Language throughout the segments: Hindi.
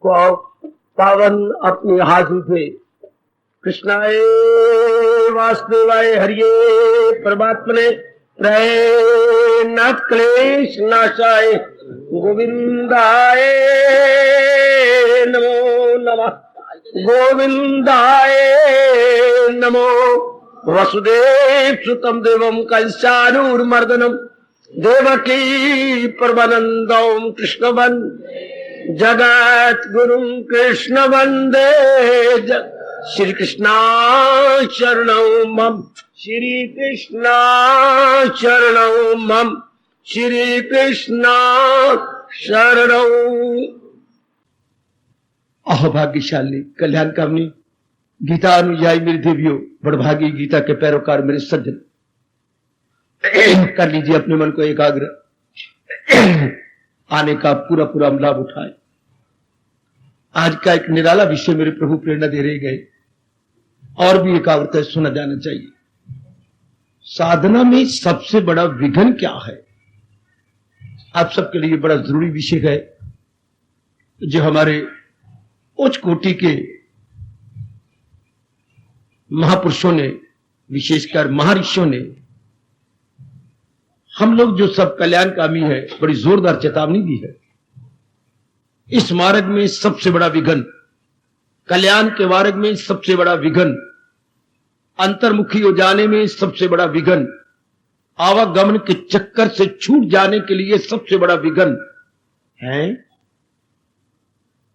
पावन अपने हाथ उठे। कृष्णाय वासुदेवाय हरिये परमात्मने न क्लेश नाशाय गोविंदाय नमो नमः। गोविंदाय नमो। वसुदेव सुतम देवम कंसानूरमर्दनम देवकी परमानंदम कृष्ण जगत गुरु कृष्ण वंदे श्री कृष्णा शरणौ मम। श्री कृष्णा शरणौ मम। श्री कृष्णा शरणौ। अहोभाग्यशाली कल्याणकामनी गीता अनुयायी मेरी देवियों, बड़भागी गीता के पैरोकार मेरे सज्जन, कर लीजिए अपने मन को एकाग्र, आने का पूरा पूरा लाभ उठाए। आज का एक निराला विषय मेरे प्रभु प्रेरणा दे रहे गए, और भी एकाग्रता सुना जाना चाहिए। साधना में सबसे बड़ा विघ्न क्या है? आप सबके लिए बड़ा जरूरी विषय है, जो हमारे उच्च कोटि के महापुरुषों ने, विशेषकर महर्षियों ने, हम लोग जो सब कल्याणकामी है, बड़ी जोरदार चेतावनी दी है। इस मार्ग में सबसे बड़ा विघ्न, कल्याण के मार्ग में सबसे बड़ा विघ्न, अंतर्मुखी हो जाने में सबसे बड़ा विघ्न, आवागमन के चक्कर से छूट जाने के लिए सबसे बड़ा विघ्न है।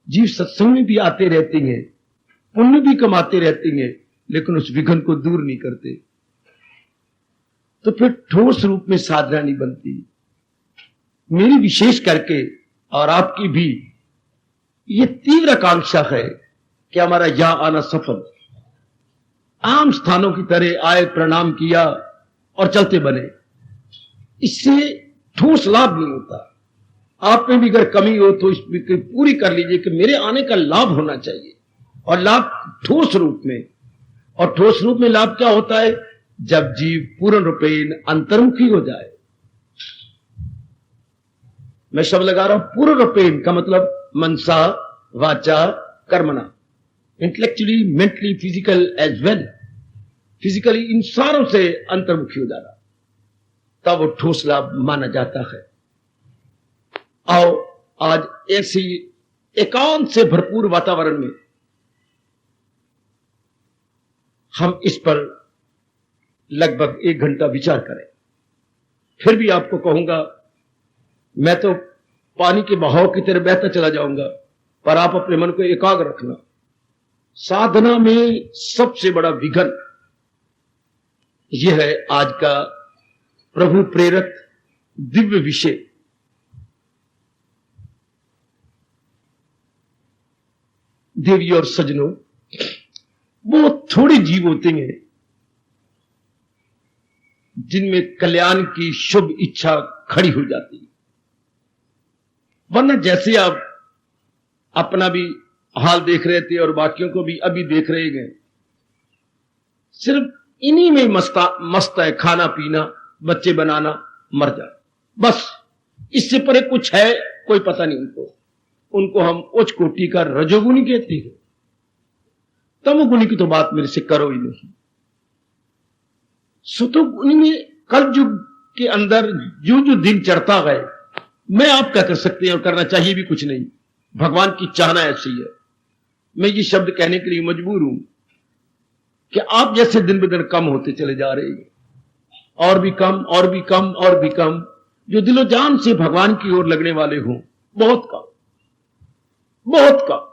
जीव सत्संग में भी आते रहते हैं, पुण्य भी कमाते रहते हैं, लेकिन उस विघ्न को दूर नहीं करते, तो फिर ठोस रूप में साधना नहीं बनती। मेरी विशेष करके और आपकी भी ये तीव्र आकांक्षा है कि हमारा यहां आना सफल। आम स्थानों की तरह आए, प्रणाम किया और चलते बने, इससे ठोस लाभ नहीं होता। आप में भी अगर कमी हो तो इसकी पूरी कर लीजिए कि मेरे आने का लाभ होना चाहिए, और लाभ ठोस रूप में। और ठोस रूप में लाभ क्या होता है? जब जीव पूर्ण रूपेण अंतर्मुखी हो जाए। मैं शब्द लगा रहा हूं पूर्ण रूपेण का मतलब मनसा वाचा कर्मणा, intellectually, mentally, physical as well. Physically इन सारों से अंतर्मुखी हो जाना, तब वो ठोस लाभ माना जाता है। आओ आज ऐसी एकांत से भरपूर वातावरण में हम इस पर लगभग 1 घंटा विचार करें। फिर भी आपको कहूंगा, मैं तो पानी के बहाव की तरह बहता चला जाऊंगा, पर आप अपने मन को एकाग्र रखना। साधना में सबसे बड़ा विघ्न यह है आज का प्रभु प्रेरक दिव्य विषय। देवी और सज्जनों, वो थोड़े जीव होते हैं जिनमें कल्याण की शुभ इच्छा खड़ी हो जाती है। वरना जैसे आप अपना भी हाल देख रहे थे और बाकियों को भी अभी देख रहे गए, सिर्फ इन्हीं में मस्त है, खाना पीना, बच्चे बनाना, मर जा, बस। इससे परे कुछ है कोई पता नहीं उनको। उनको हम उच्च कोटि का रजोगुणी कहते हैं। तमोगुणी की तो बात मेरे से करो ही नहीं। सतोगुणी में कलयुग के अंदर जो जो दिन चढ़ता गए, मैं आप क्या कर सकते हैं, और करना चाहिए भी कुछ नहीं। भगवान की चाहना ऐसी है। मैं ये शब्द कहने के लिए मजबूर हूं कि आप जैसे दिन ब दिन कम होते चले जा रहे हैं, और भी कम, और भी कम, और भी कम। जो दिलो जान से भगवान की ओर लगने वाले हों, बहुत कम, बहुत कम।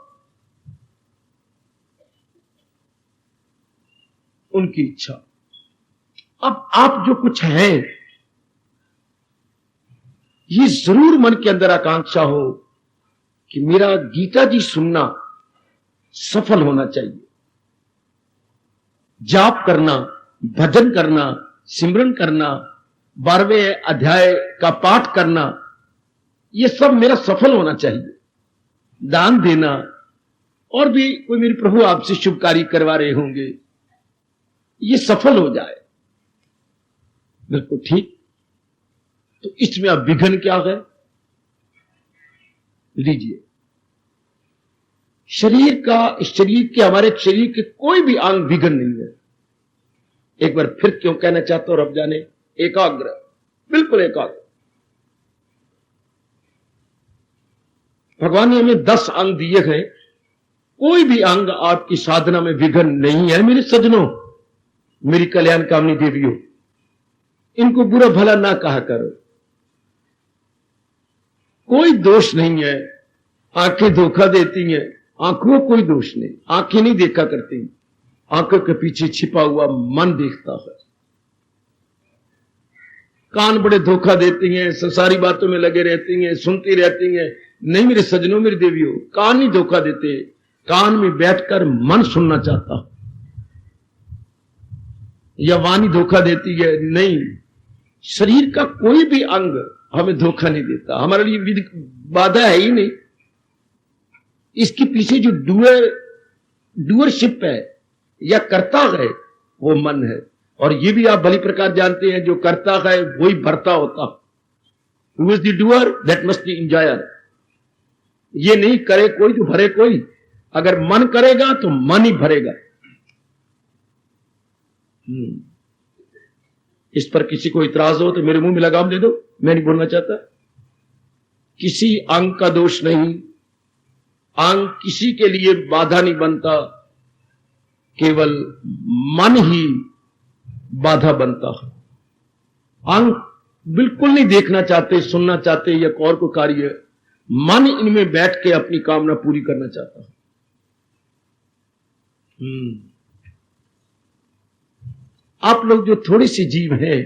उनकी इच्छा। अब आप जो कुछ हैं, ये जरूर मन के अंदर आकांक्षा हो कि मेरा गीता जी सुनना सफल होना चाहिए। जाप करना, भजन करना, सिमरन करना, 12वें अध्याय का पाठ करना, ये सब मेरा सफल होना चाहिए। दान देना, और भी कोई मेरे प्रभु आपसे शुभ कार्य करवा रहे होंगे, ये सफल हो जाए, बिल्कुल ठीक। तो इसमें अब विघ्न क्या है? लीजिए, शरीर के हमारे शरीर के कोई भी अंग विघन नहीं है। एक बार फिर क्यों कहना चाहता हूं, रब जाने, एकाग्र, बिल्कुल एकाग्र। भगवान ने हमें 10 अंग दिए हैं, कोई भी अंग आपकी साधना में विघन नहीं है। मेरे सज्जनों, मेरी कल्याण कामनी देवियों, इनको बुरा भला ना कहा करो, कोई दोष नहीं है। आंखें धोखा देती हैं, आंखों कोई दोष नहीं, आंखें नहीं देखा करती, आंखों के पीछे छिपा हुआ मन देखता है। कान बड़े धोखा देती हैं, संसारी बातों में लगे रहती हैं, सुनती रहती हैं। नहीं मेरे सज्जनों, मेरी देवियों, कान नहीं धोखा देते, कान में बैठकर मन सुनना चाहता, या वाणी धोखा देती है। नहीं, शरीर का कोई भी अंग हमें धोखा नहीं देता, हमारे लिए बाधा है ही नहीं। इसके पीछे जो डूअरशिप है या करता है, वो मन है। और ये भी आप भली प्रकार जानते हैं, जो करता है वही भरता होता। Who is the doer that must be enjoyer. ये नहीं करे कोई तो भरे कोई। अगर मन करेगा तो मन ही भरेगा। इस पर किसी को इतराज हो तो मेरे मुंह में लगाम दे दो, मैं नहीं बोलना चाहता। किसी अंग का दोष नहीं, अंग किसी के लिए बाधा नहीं बनता, केवल मन ही बाधा बनता है। अंग बिल्कुल नहीं देखना चाहते, सुनना चाहते या और को कार्य, मन इनमें बैठ के अपनी कामना पूरी करना चाहता है। आप लोग जो थोड़ी सी जीव हैं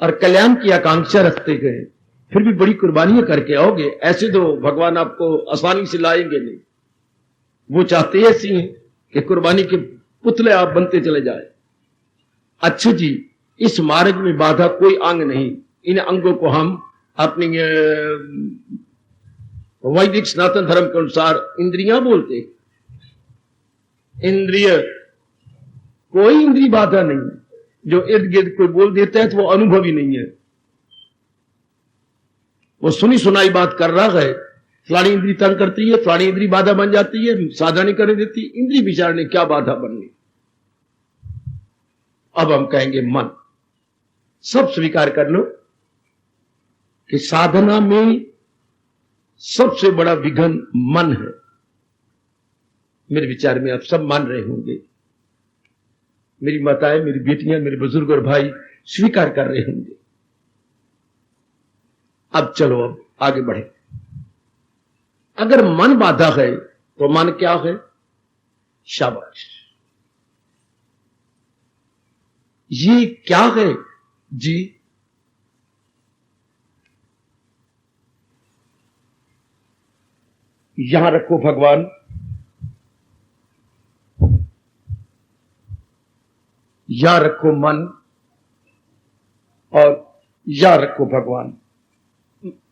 और कल्याण की आकांक्षा रखते गए, फिर भी बड़ी कुर्बानियां करके आओगे। ऐसे तो भगवान आपको आसानी से लाएंगे नहीं। वो चाहते ऐसी हैं कि कुर्बानी के पुतले आप बनते चले जाए। अच्छा जी, इस मार्ग में बाधा कोई अंग नहीं। इन अंगों को हम अपनी वैदिक सनातन धर्म के अनुसार इंद्रियां बोलते। इंद्रिय, कोई इंद्रिय बाधा नहीं। जो इर्द गिर्द कोई बोल देता है तो वो अनुभवी नहीं है, वो सुनी सुनाई बात कर रहा है। फलानी इंद्री तंग करती है, फलानी इंद्री बाधा बन जाती है, साधा नहीं करने देती। इंद्री विचार ने क्या बाधा बननी। अब हम कहेंगे मन। सब स्वीकार कर लो कि साधना में सबसे बड़ा विघन मन है। मेरे विचार में आप सब मान रहे होंगे, मेरी माताएं, मेरी बेटियां, मेरे बुजुर्ग और भाई स्वीकार कर रहे होंगे। अब चलो, अब आगे बढ़े। अगर मन बाधा है तो मन क्या है? शाबाश। ये क्या है जी? यहां रखो भगवान, यहां रखो मन, और यहां रखो भगवान।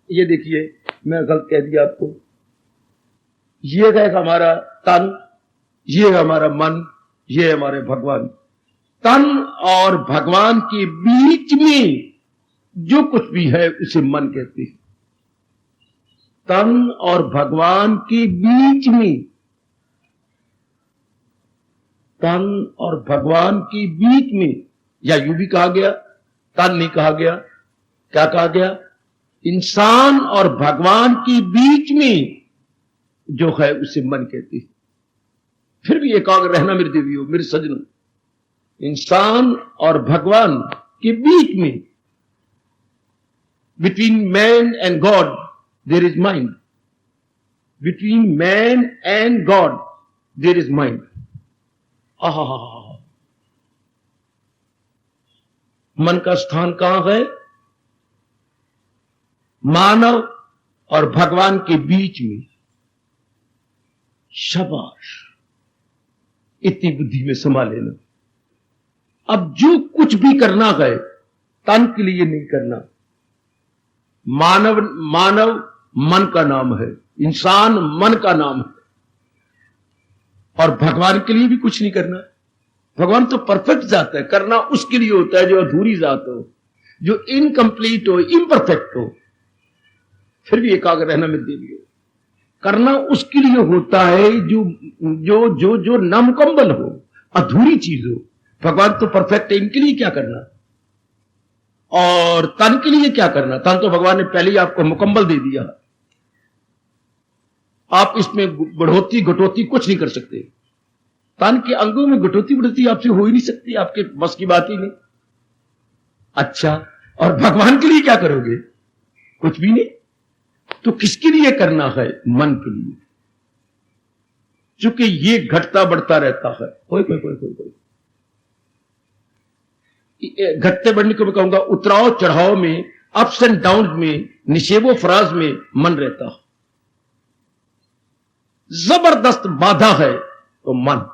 ये देखिए, मैं गलत कह दिया आपको। ये है हमारा तन, ये है हमारा मन, ये है हमारे भगवान। तन और भगवान के बीच में जो कुछ भी है उसे मन कहते हैं। तन और भगवान के बीच में, तन और भगवान के बीच में, या यूं भी कहा गया, तन नहीं कहा गया, क्या कहा गया? इंसान और भगवान के बीच में जो है उसे मन कहते हैं। फिर भी एकाग्र रहना मेरे देवियों, मेरे सज्जनों। इंसान और भगवान के बीच में, between man and God there is mind. Between man and God there is mind. मन का स्थान कहां है? मानव और भगवान के बीच में। शाबाश, इतनी बुद्धि में समा लेना। अब जो कुछ भी करना है तन के लिए नहीं करना। मानव मन का नाम है, इंसान मन का नाम है, और भगवान के लिए भी कुछ नहीं करना। भगवान तो परफेक्ट जात है, करना उसके लिए होता है जो अधूरी जात हो, जो इनकम्प्लीट हो, इम्परफेक्ट हो। फिर भी एकाग्र रहना मेरे देवियों। करना उसके लिए होता है जो जो जो जो नामुकम्मल हो, अधूरी चीज हो। भगवान तो परफेक्ट है, इनके लिए क्या करना। और तन के लिए क्या करना, तन तो भगवान ने पहले ही आपको मुकम्मल दे दिया। आप इसमें बढ़ोती घटोती कुछ नहीं कर सकते। तन के अंगों में घटोती बढ़ोती आपसे हो ही नहीं सकती, आपके बस की बात ही नहीं। अच्छा, और भगवान के लिए क्या करोगे? कुछ भी नहीं। तो किसके लिए करना है? मन के लिए। क्योंकि ये घटता बढ़ता रहता है। कोई कोई कोई कोई कोई घटते बढ़ने को मैं कहूंगा उतराव चढ़ाव में, अप्स एंड डाउन में, निशेबो फराज में मन रहता है। जबरदस्त बाधा है तो मन।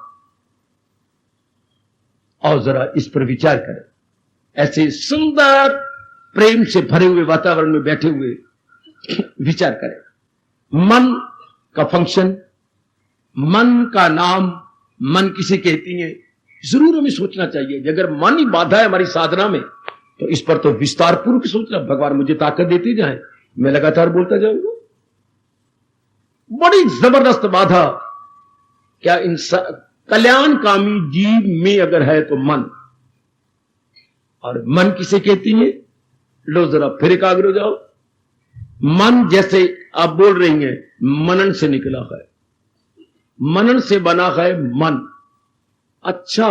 और जरा इस पर विचार करें। ऐसे सुंदर प्रेम से भरे हुए वातावरण में बैठे हुए विचार करें। मन का फंक्शन, मन का नाम, मन किसे कहती है, जरूर हमें सोचना चाहिए। अगर मन ही बाधा है हमारी साधना में तो इस पर तो विस्तार पूर्वक सोचना। भगवान मुझे ताकत देते जाए, मैं लगातार बोलता जाऊंगा। बड़ी जबरदस्त बाधा क्या इंसान कल्याणकामी जीव में अगर है तो मन। और मन किसे कहती है? लो जरा फिर एकाग्र हो जाओ। मन जैसे आप बोल रही हैं, मनन से निकला है, मनन से बना है मन। अच्छा,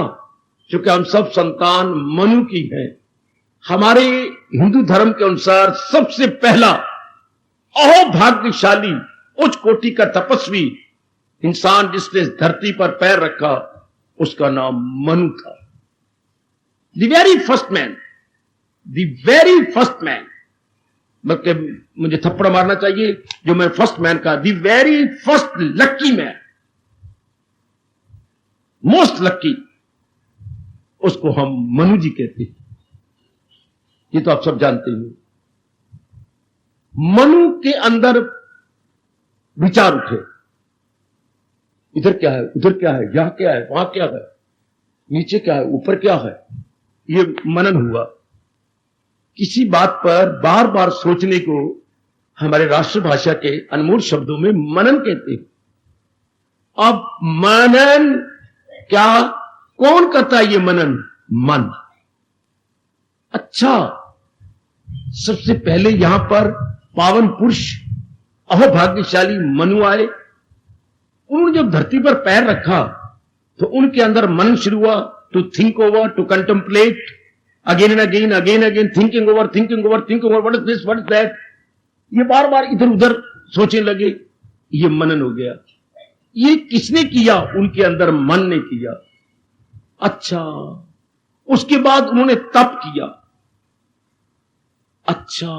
क्योंकि हम सब संतान मनु की हैं। हमारे हिंदू धर्म के अनुसार सबसे पहला अहोभाग्यशाली उच्च कोटि का तपस्वी इंसान जिसने धरती पर पैर रखा, उसका नाम मनु था। The very first man, the very first man. मतलब मुझे थप्पड़ मारना चाहिए जो मैं फर्स्ट मैन का, the very first lucky man, most lucky, उसको हम मनु जी कहते हैं। ये तो आप सब जानते हैं। मनु के अंदर विचार उठे, इधर क्या है, उधर क्या है, यहां क्या है, वहां क्या है, नीचे क्या है, ऊपर क्या है। ये मनन हुआ। किसी बात पर बार बार सोचने को हमारे राष्ट्रभाषा के अनमोल शब्दों में मनन कहते हैं। अब मनन क्या, कौन करता है ये मनन? मन। अच्छा, सबसे पहले यहां पर पावन पुरुष अहोभाग्यशाली मनु आए। उन्होंने जब धरती पर पैर रखा तो उनके अंदर मनन शुरू हुआ। To think over, to contemplate, again and again, again again, thinking over, thinking over, thinking over, what is this, what is that. ये बार बार इधर उधर सोचने लगे। ये मनन हो गया। ये किसने किया? उनके अंदर मन ने किया। अच्छा, उसके बाद उन्होंने तप किया। अच्छा,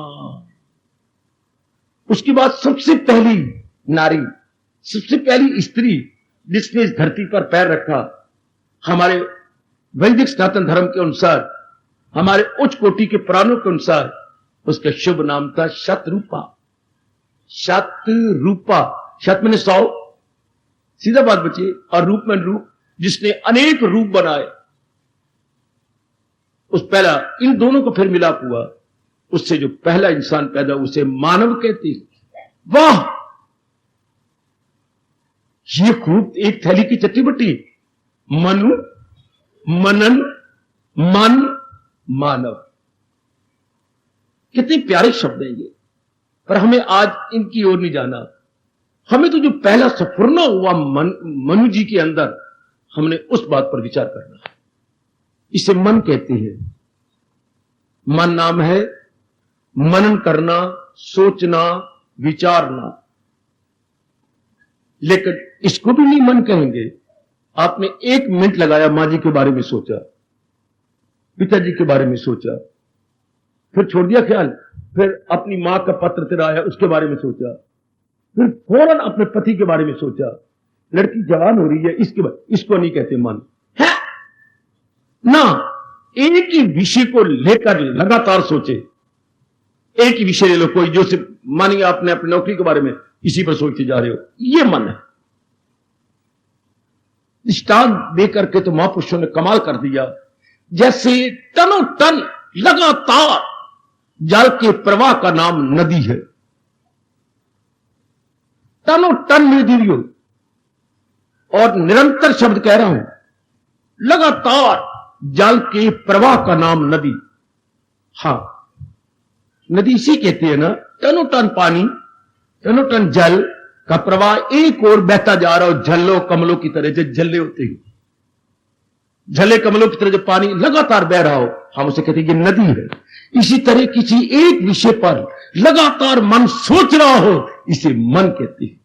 उसके बाद सबसे पहली नारी, सबसे पहली स्त्री जिसने इस धरती पर पैर रखा, हमारे वैदिक सनातन धर्म के अनुसार, हमारे उच्च कोटि के पुराणों के अनुसार, उसका शुभ नाम था शतरूपा। शतरूपा, शत मैंने 100, सीधा बात बची, और रूप में रूप, जिसने अनेक रूप बनाए। उस पहला, इन दोनों को फिर मिलाप हुआ, उससे जो पहला इंसान पैदा उसे मानव कहते हैं। वाह, ये खूब एक थैली की चट्टी बट्टी। मनु, मनन, मन, मानव, कितने प्यारे शब्द हैं ये। पर हमें आज इनकी ओर नहीं जाना। हमें तो जो पहला सफुरना हुआ मनु जी के अंदर, हमने उस बात पर विचार करना है। इसे मन कहते हैं। मन नाम है मनन करना, सोचना, विचारना। लेकिन इसको भी नहीं मन कहेंगे। आपने 1 मिनट लगाया, मां जी के बारे में सोचा, पिताजी के बारे में सोचा, फिर छोड़ दिया ख्याल, फिर अपनी मां का पत्र तेरा आया उसके बारे में सोचा, फिर फौरन अपने पति के बारे में सोचा, लड़की जवान हो रही है इसको नहीं कहते मन है ना। एक ही विषय को लेकर लगातार सोचे। एक ही विषय ले लो कोई, जो सिर्फ मानिए आपने अपनी नौकरी के बारे में इसी पर सोचते जा रहे हो, ये मन है। दृष्टांत देकर के तो महापुरुषों ने कमाल कर दिया। जैसे टनों टन लगातार जल के प्रवाह का नाम नदी है। टनों टन मेरे देवियों, और निरंतर शब्द कह रहा हूं, लगातार जल के प्रवाह का नाम नदी। हां, नदी इसी कहती है ना, टनों टन पानी, टनों टन जल का प्रवाह एक और बहता जा रहा हो, झल्लो कमलों की तरह, जो झल्ले होते हैं, झले कमलों की तरह जो पानी लगातार बह रहा हो, हम उसे कहते हैं ये नदी है। इसी तरह किसी एक विषय पर लगातार मन सोच रहा हो, इसे मन कहते हैं।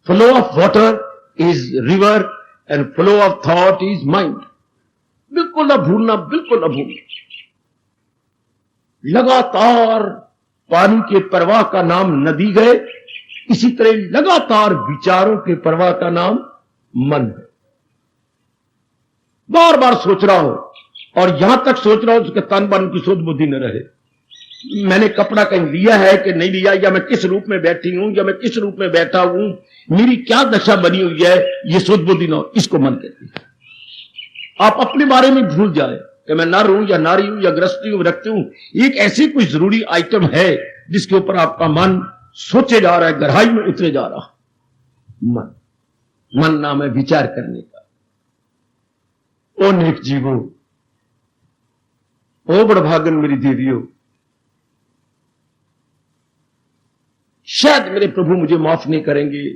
Flow of water is river and flow of thought is mind. बिल्कुल ना भूलना, बिल्कुल ना भूलना। लगातार पानी के प्रवाह का नाम नदी गए, इसी तरह लगातार विचारों के प्रवाह का नाम मन है। बार बार सोच रहा हो, और यहां तक सोच रहा हो उसके तन मन की सोच बुद्धि न रहे। मैंने कपड़ा कहीं लिया है कि नहीं लिया, या मैं किस रूप में बैठी हूं, या मैं किस रूप में बैठा हूं, मेरी क्या दशा बनी हुई है, ये सोच बुद्धि न हो, इसको मन कहते हैं। आप अपने बारे में भूल जाए कि मैं नर हूं या नारी हूं या गृहस्थी हूं व्यक्ति हूं। एक ऐसी कोई जरूरी आइटम है जिसके ऊपर आपका मन सोचे जा रहा है, गहराई में उतरे जा रहा है। मन नाम है विचार करने का। ओ नेक जीवो, ओ बड़भागन मेरी देवियों, शायद मेरे प्रभु मुझे माफ नहीं करेंगे,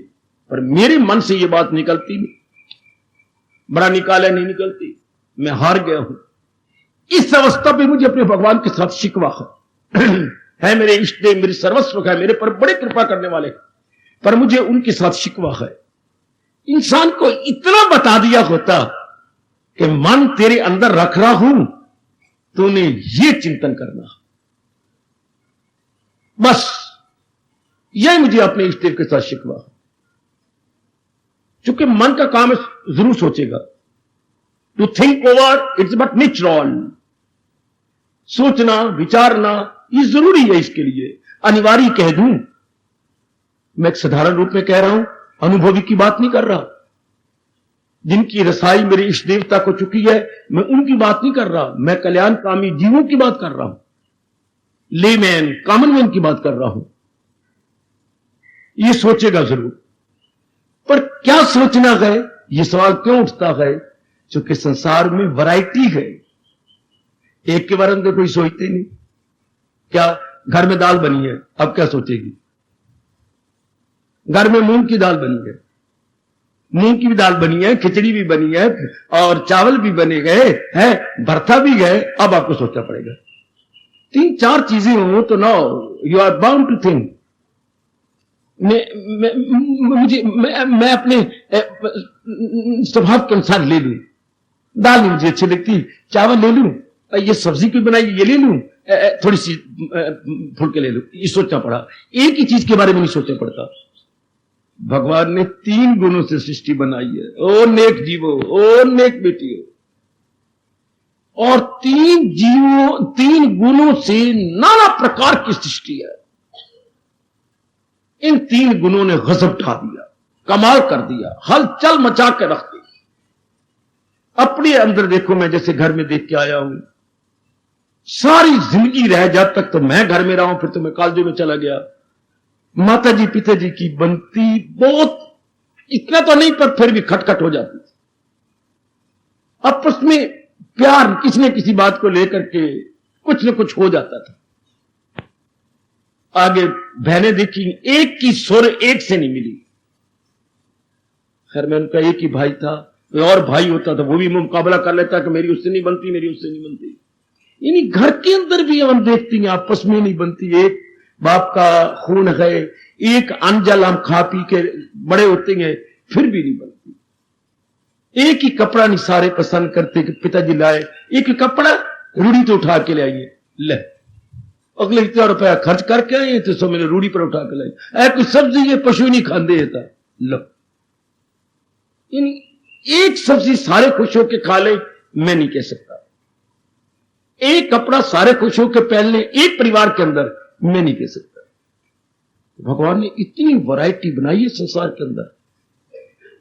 पर मेरे मन से यह बात निकलती नहीं, बड़ा निकाला नहीं निकलती, मैं हार गया हूं। इस अवस्था पे मुझे अपने भगवान के साथ शिकवा है मेरे इष्ट देव, मेरे सर्वस्व है, मेरे पर बड़े कृपा करने वाले, पर मुझे उनके साथ शिकवा है। इंसान को इतना बता दिया होता कि मन तेरे अंदर रख रहा हूं, तूने ये चिंतन करना, बस यही मुझे अपने इष्ट देव के साथ शिकवा। चूंकि मन का काम जरूर सोचेगा, to think over it's but natural. सोचना विचारना ये जरूरी है, इसके लिए अनिवार्य कह दूं। मैं एक साधारण रूप में कह रहा हूं, अनुभवी की बात नहीं कर रहा। जिनकी रसाई मेरे इष्ट देवता को चुकी है, मैं उनकी बात नहीं कर रहा, मैं कल्याणकामी जीवों की बात कर रहा हूं, लेमैन कॉमन मैन की बात कर रहा हूं। ये सोचेगा जरूर, पर क्या सोचना है, ये सवाल क्यों उठता है? क्योंकि संसार में वैरायटी है। एक के बारे में तो कोई सोचते नहीं। क्या घर में दाल बनी है, अब क्या सोचेगी? घर में मूंग की दाल बनी है, मूंग की भी दाल बनी है, खिचड़ी भी बनी है, और चावल भी बने गए हैं, भरता भी गए, अब आपको सोचना पड़ेगा। 3-4 चीजें हो तो no you are bound to think. मैं अपने स्वभाव के अनुसार ले लूं, दाल नहीं मुझे अच्छी लगती, चावल ले लूं, ये सब्जी कोई बनाई ये ले लूं, थोड़ी सी फुलके ले लूं, ये सोचना पड़ा। एक ही चीज के बारे में नहीं सोचना पड़ता। भगवान ने 3 गुणों से सृष्टि बनाई है। ओ नेक जीवो, ओ नेक बेटियों, और 3 गुणों से नाना प्रकार की सृष्टि है। इन 3 गुणों ने गजब ढा दिया, कमाल कर दिया, हलचल मचा के रख दी। अपने अंदर देखो, मैं जैसे घर में देख के आया हूं, सारी जिंदगी रह जब तक तो मैं घर में रहा हूं, फिर तो मैं कॉलेज में चला गया। माता जी पिताजी की बनती बहुत, इतना तो नहीं, पर फिर भी खटखट हो जाती थी। आपस में प्यार किसी न किसी बात को लेकर के कुछ न कुछ हो जाता था। आगे बहनें देखी, एक की सुर एक से नहीं मिली। खैर मैं उनका एक ही भाई था, कोई और भाई होता था वो भी मुकाबला कर लेता कि मेरी उससे नहीं बनती, मेरी उससे नहीं बनती। यानी घर के अंदर भी हम देखती हैं आपस में नहीं बनती। एक बाप का खून है, एक अन्न जल हम खा पी के बड़े होते हैं, फिर भी नहीं बनती। एक ही कपड़ा नहीं सारे पसंद करते कि पिताजी लाए एक ही कपड़ा, रूढ़ी तो उठा के ले आइए, ले अगले इतना रुपया खर्च करके आए तो सो मैंने रूढ़ी पर उठा के लाए। कुछ सब्जी ये पशु नहीं खाते था, लो एक सब्जी सारे खुश होकर खा ले, मैं नहीं कह सकता। एक कपड़ा सारे खुश होकर पहन ले एक परिवार के अंदर, मैं नहीं कह सकता। भगवान ने इतनी वैरायटी बनाई है संसार के अंदर,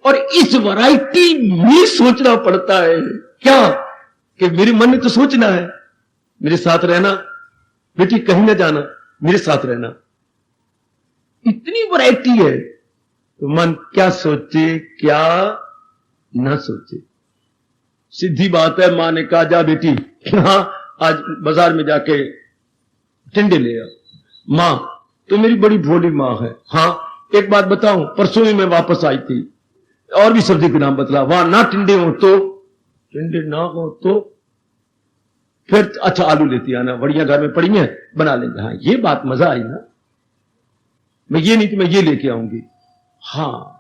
और इस वैरायटी में सोचना पड़ता है क्या कि मेरे मन ने तो सोचना है, मेरे साथ रहना, बेटी कहीं ना जाना, मेरे साथ रहना। इतनी वैरायटी है, तो मन क्या सोचे क्या ना सोचे। सीधी बात है, मां ने कहा जा बेटी, हाँ आज बाजार में जाके टिंडे ले आ। मां तो मेरी बड़ी भोली मां है। हाँ एक बात बताऊं, परसों ही मैं वापस आई थी, और भी सब्जी के नाम बतला, वहां ना टिंडे हो तो, टिंडे ना हो तो फिर अच्छा आलू लेती आना, बड़ियां घर में पड़ी हैं बना लेंगे। हाँ ये बात मजा आई ना, मैं ये नहीं कि मैं ये लेके आऊंगी। हाँ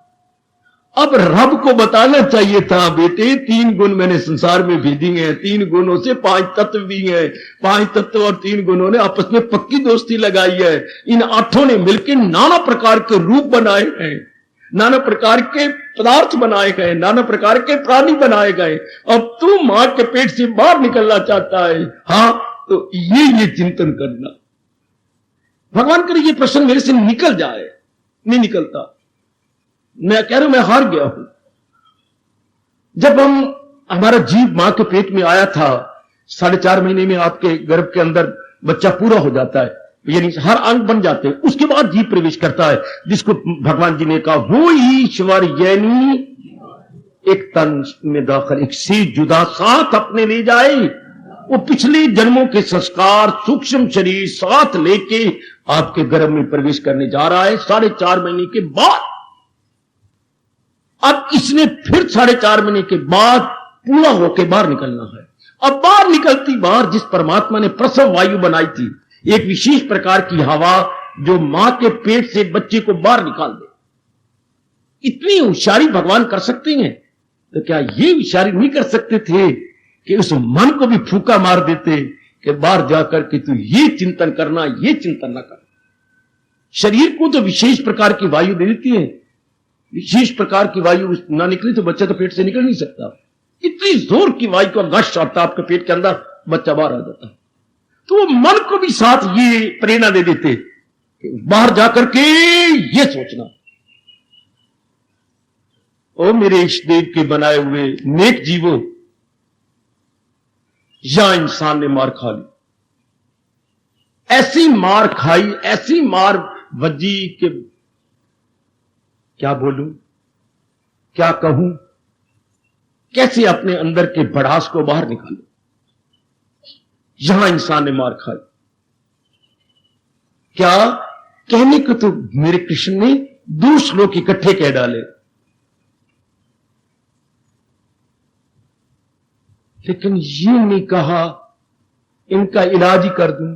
अब रब को बताना चाहिए था, बेटे 3 गुण मैंने संसार में भेजी हैं, 3 गुणों से 5 तत्व भी हैं, 5 तत्व और 3 गुणों ने आपस में पक्की दोस्ती लगाई है। इन 8 ने मिलकर नाना प्रकार के रूप बनाए हैं, नाना प्रकार के पदार्थ बनाए गए, नाना प्रकार के प्राणी बनाए गए। अब तू मां के पेट से बाहर निकलना चाहता है, हाँ तो ये चिंतन करना। भगवान करे ये प्रश्न मेरे से निकल जाए, नहीं निकलता। मैं कह रहा हूं मैं हार गया हूं। जब हमारा जीव मां के पेट में आया था, 4.5 महीने में आपके गर्भ के अंदर बच्चा पूरा हो जाता है, यानी हर अंग बन जाते हैं, उसके बाद जीव प्रवेश करता है, जिसको भगवान जी ने कहा वो ईश्वर, यानी एक तन में दाखिल, एक से जुदा साथ अपने ले जाए। वो पिछले जन्मों के संस्कार सूक्ष्म शरीर साथ लेके आपके गर्भ में प्रवेश करने जा रहा है 4.5 महीने के बाद। अब इसने फिर 4.5 महीने के बाद पूरा होकर बाहर निकलना है। अब बाहर निकलती बाहर जिस परमात्मा ने प्रसव वायु बनाई थी, एक विशेष प्रकार की हवा जो मां के पेट से बच्चे को बाहर निकाल दे, इतनी होशियारी भगवान कर सकते हैं, तो क्या ये होशियारी नहीं कर सकते थे कि उस मन को भी फूंका मार देते कि बाहर जाकर के तू ये चिंतन करना, ये चिंतन ना कर। शरीर को तो विशेष प्रकार की वायु दे देती है, विशेष प्रकार की वायु ना निकली तो बच्चा तो पेट से निकल नहीं सकता। इतनी जोर की वायु का गश आता आपके पेट के अंदर, बच्चा बाहर आ जाता। तो वो मन को भी साथ ये प्रेरणा दे देते कि बाहर जाकर के ये सोचना। ओ मेरे इष्ट देव के बनाए हुए नेक जीवों, या इंसान ने मार खा ली, ऐसी मार खाई, ऐसी मार वजी के क्या बोलूं, क्या कहूं, कैसे अपने अंदर के भड़ास को बाहर निकालूं। यहां इंसान ने मार खाई। क्या कहने को तो मेरे कृष्ण ने 2 श्लोक इकट्ठे कह डाले, लेकिन ये नहीं कहा इनका इलाज ही कर दूं।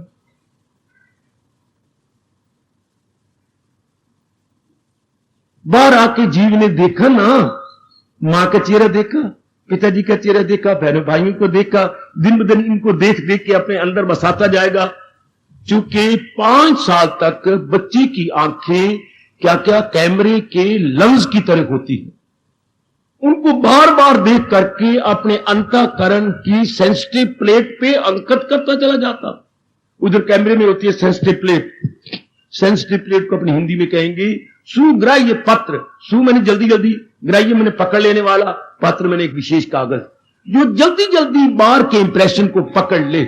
बाहर आके जीव ने देखा ना, मां का चेहरा देखा, पिताजी का चेहरा देखा, बहनों भाइयों को देखा, दिन ब दिन इनको देख देख के अपने अंदर बसाता जाएगा। चूंकि 5 साल तक बच्चे की आंखें क्या क्या कैमरे के लेंस की तरह होती है, उनको बार बार देख करके अपने अंतःकरण की सेंसिटिव प्लेट पे अंकित करता चला जाता। उधर कैमरे में होती है सेंसिटिव प्लेट, सेंसिटिव प्लेट को अपनी हिंदी में कहेंगे सुग्राह्य पत्र। सु मैंने जल्दी जल्दी, ग्राह्य मैंने पकड़ लेने वाला, पत्र मैंने एक विशेष कागज जो जल्दी जल्दी बाहर के इंप्रेशन को पकड़ ले,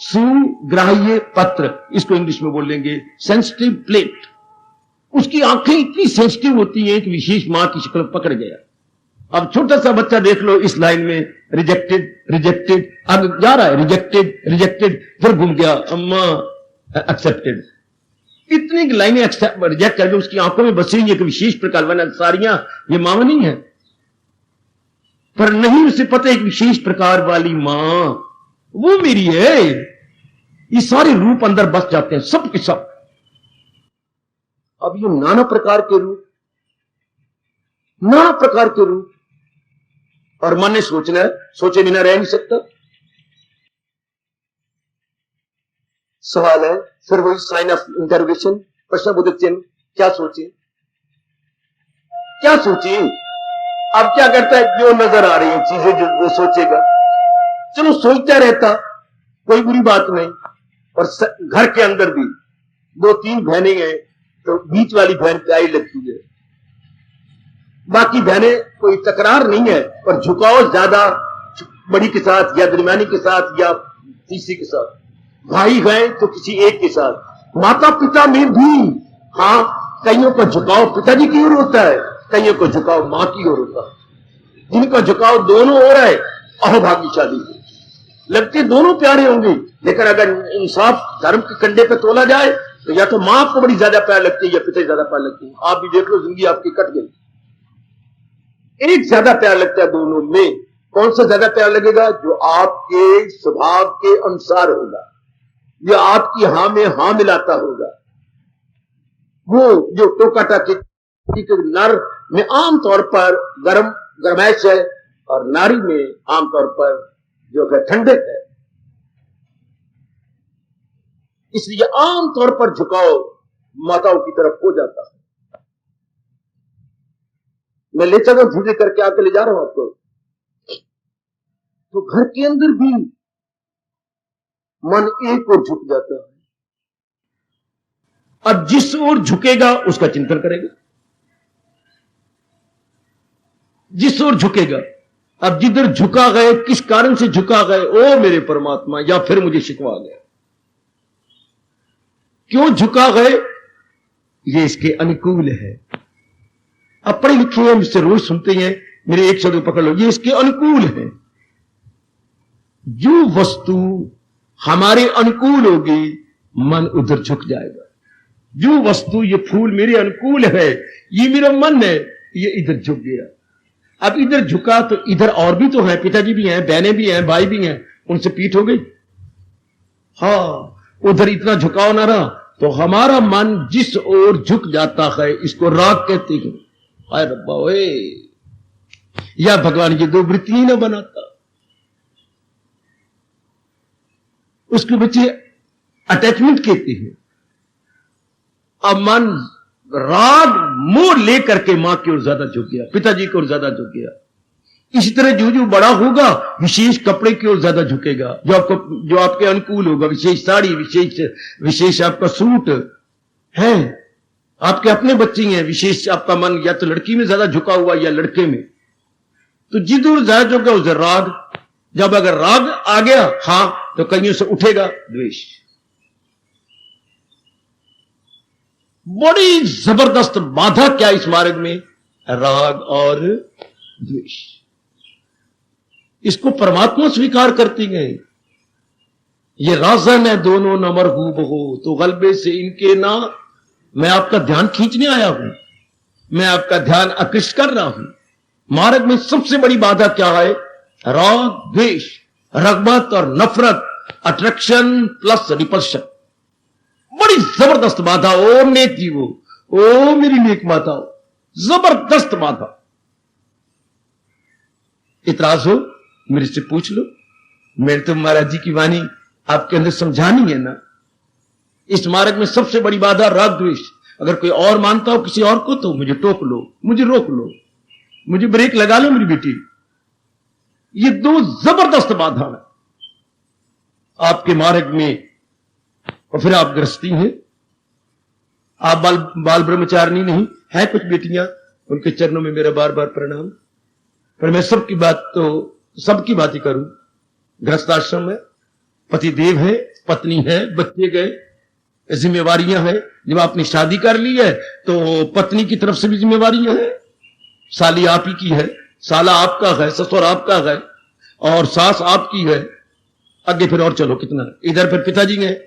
सुग्राह्य पत्र, इसको इंग्लिश में बोलेंगे सेंसिटिव प्लेट। उसकी आंखें इतनी सेंसिटिव होती हैं कि विशेष मां की शक्ल पकड़ गया। अब छोटा सा बच्चा देख लो इस लाइन में, रिजेक्टेड रिजेक्टेड, अब जा रहा है रिजेक्टेड रिजेक्टेड, फिर घूम गया अम्मा एक्सेप्टेड। इतनी लाइनें रिजेक्ट करके उसकी आंखों में बसेंगी एक विशेष प्रकार, वरना सारियां ये मां नहीं है, पर नहीं उसे पता एक विशेष प्रकार वाली मां वो मेरी है। ये सारे रूप अंदर बस जाते हैं सब के सब। अब ये नाना प्रकार के रूप, नाना प्रकार के रूप, और मन ने सोचना है, सोचे बिना रह नहीं सकता। सवाल है फिर वही साइन ऑफ इंटरोगेशन, प्रश्न बोधक चिन्ह, क्या सोचे क्या सोचे। अब क्या करता है, जो नजर आ रही है चीजें जो वो सोचेगा, चलो सोचता रहता, कोई बुरी बात नहीं। और घर के अंदर भी 2-3 बहनें हैं तो बीच वाली बहन प्यारी लगती है, बाकी बहनें कोई तकरार नहीं है, पर झुकाव ज्यादा बड़ी के साथ या दरमियानी के साथ या तीसरी के साथ। भाई गए तो किसी एक के साथ, माता पिता में भी हाँ, कईयों का झुकाव पिताजी की ओर होता है, कईयों का झुकाव मां की ओर होता है। जिनका झुकाव दोनों ओर है, अहोभाग्यशाली लगते दोनों प्यारे होंगे। लेकिन अगर इंसाफ धर्म के कंडे पे तोला जाए तो या तो मां आपको बड़ी ज्यादा प्यार लगती है या पिता ज्यादा प्यार लगती है। आप भी देख लो, जिंदगी आपकी कट गई। एक ज्यादा प्यार लगता है दोनों में। कौन सा ज्यादा प्यार लगेगा? जो आपके स्वभाव के अनुसार होगा, जो आपकी हां में हां मिलाता होगा। वो जो टोका टाकी नर में आमतौर पर गरमैश है और नारी में आमतौर पर जो है ठंडक है। इसलिए आमतौर पर झुकाव माताओं की तरफ हो जाता है। मैं ले चलूं झूठे करके आके ले जा रहा हूं आपको। तो घर के अंदर भी मन एक ओर झुक जाता है। अब जिस ओर झुकेगा उसका चिंतन करेगा, जिस ओर झुकेगा। अब जिधर झुका गए, किस कारण से झुका गए, ओ मेरे परमात्मा, या फिर मुझे शिकवा गया, क्यों झुका गए, ये इसके अनुकूल है। अब पढ़े लिखे हैं, मुझसे रोज सुनते हैं, मेरे एक शब्द पकड़ लो, ये इसके अनुकूल है। जो वस्तु हमारे अनुकूल होगी मन उधर झुक जाएगा। जो वस्तु, ये फूल मेरे अनुकूल है, ये मेरा मन है, ये इधर झुक गया। अब इधर झुका तो इधर और भी तो है, पिताजी भी हैं, बहनें भी हैं, भाई भी हैं, उनसे पीठ हो गई। हाँ, उधर इतना झुकाव ना रहा तो हमारा मन जिस ओर झुक जाता है, इसको राग कहते हैं। हाय रब्बा ओए, या भगवान ये दो वृत्ति ना बनाता। उसके बच्चे अटैचमेंट कहते हैं। अब मन राग मोह लेकर के मां की ओर ज्यादा झुक गया, पिताजी की ओर ज्यादा झुक गया। इसी तरह जो जो बड़ा होगा विशेष कपड़े की ओर ज्यादा झुकेगा, जो आपके अनुकूल होगा, विशेष साड़ी, विशेष आपका सूट है। आपके अपने बच्चे हैं, विशेष आपका मन या तो लड़की में ज्यादा झुका हुआ या लड़के में। तो जिधर ज्यादा झुका उधर राग। जब अगर राग आ गया हां, तो कईयों से उठेगा द्वेष। बड़ी जबरदस्त बाधा क्या इस मार्ग में? राग और द्वेष। इसको परमात्मा स्वीकार करती गए। ये राजन है दोनों न मरहूब हो, तो गलबे से इनके ना मैं आपका ध्यान खींचने आया हूं, मैं आपका ध्यान आकृष्ट कर रहा हूं। मार्ग में सबसे बड़ी बाधा क्या है? राग द्वेष, रगबत और नफरत, अट्रैक्शन प्लस रिपल्शन। बड़ी जबरदस्त बाधा। ओ नेक जीवो, ओ मेरी नेक माताओं, जबरदस्त बाधा। इतराज हो मेरे से पूछ लो, मेरे तो महाराज जी की वाणी आपके अंदर समझानी है ना। इस मार्ग में सबसे बड़ी बाधा राग द्वेष। अगर कोई और मानता हो किसी और को तो मुझे टोक लो, मुझे रोक लो, मुझे ब्रेक लगा लो मेरी बेटी। ये दो जबरदस्त बाधा है आपके मार्ग में। और फिर आप गृहस्थी हैं, आप बाल ब्रह्मचारिणी नहीं है। कुछ बेटियां, उनके चरणों में मेरा बार बार प्रणाम। पर मैं सबकी बात ही करूं। गृहस्थाश्रम है, पति देव है, पत्नी है, बच्चे गए, जिम्मेवारियां हैं। जब आपने शादी कर ली है तो पत्नी की तरफ से भी जिम्मेवारियां हैं। साली आप ही की है, साला आपका है, ससुर आपका है और सास आपकी है। आगे फिर और चलो कितना, इधर फिर पिताजी हैं।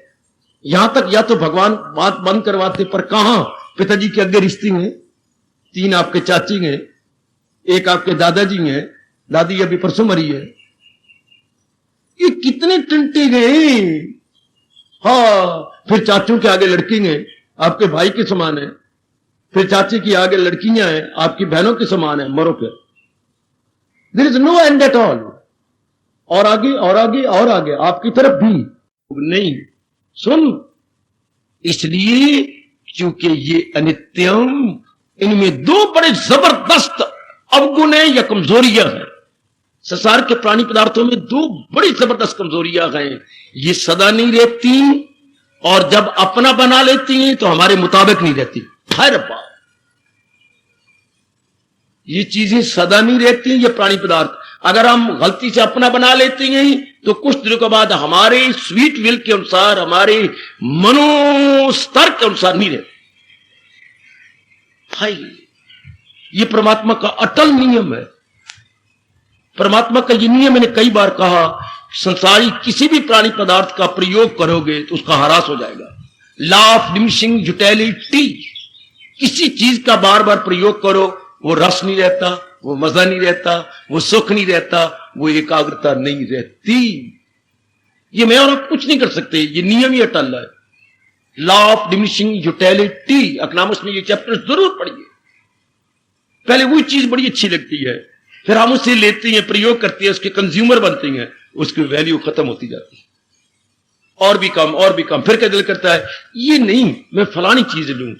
यहां तक या तो भगवान बात बंद करवाते, पर कहां पिताजी के आगे रिश्ते हैं। 3 आपके चाची हैं, 1 आपके दादाजी हैं, दादी अभी परसों मरी है। ये कितने टंटे गए। हाँ, फिर चाचों के आगे लड़की हैं, आपके भाई के समान है। फिर चाची की आगे लड़कियां हैं, आपकी बहनों के समान है। मरो फिर, there is no end at all. और आगे और आगे और आगे आपकी तरफ भी नहीं। सुन, इसलिए क्योंकि ये अनित्यम, इनमें 2 बड़े जबरदस्त अवगुण है या कमजोरियां हैं। संसार के प्राणी पदार्थों में 2 बड़ी जबरदस्त कमजोरियां हैं। ये सदा नहीं रहती और जब अपना बना लेती हैं तो हमारे मुताबिक नहीं रहती। हर बात ये चीजें सदा नहीं रहती। ये प्राणी पदार्थ अगर हम गलती से अपना बना लेते हैं तो कुछ दिनों के बाद हमारे स्वीट विल के अनुसार, हमारे मनोस्तर के अनुसार नहीं रहते। हाय, ये परमात्मा का अटल नियम है। परमात्मा का ये नियम, मैंने कई बार कहा, संसारी किसी भी प्राणी पदार्थ का प्रयोग करोगे तो उसका ह्रास हो जाएगा। लॉ ऑफ डिमिनिशिंग यूटिलिटी, किसी चीज का बार बार प्रयोग करो, वो रस नहीं रहता, वो मजा नहीं रहता, वो सुख नहीं रहता, वो एकाग्रता नहीं रहती। ये मैं और आप कुछ नहीं कर सकते, ये नियम ही अटल है। Law of diminishing utility, economics में ये चैप्टर जरूर पढ़िए। पहले वही चीज बड़ी अच्छी लगती है, फिर हम उसे लेते हैं, प्रयोग करते हैं, उसके कंज्यूमर बनते हैं, उसकी वैल्यू खत्म होती जाती है, और भी कम और भी कम। फिर क्या दिल करता है, ये नहीं, मैं फलानी चीज लूं।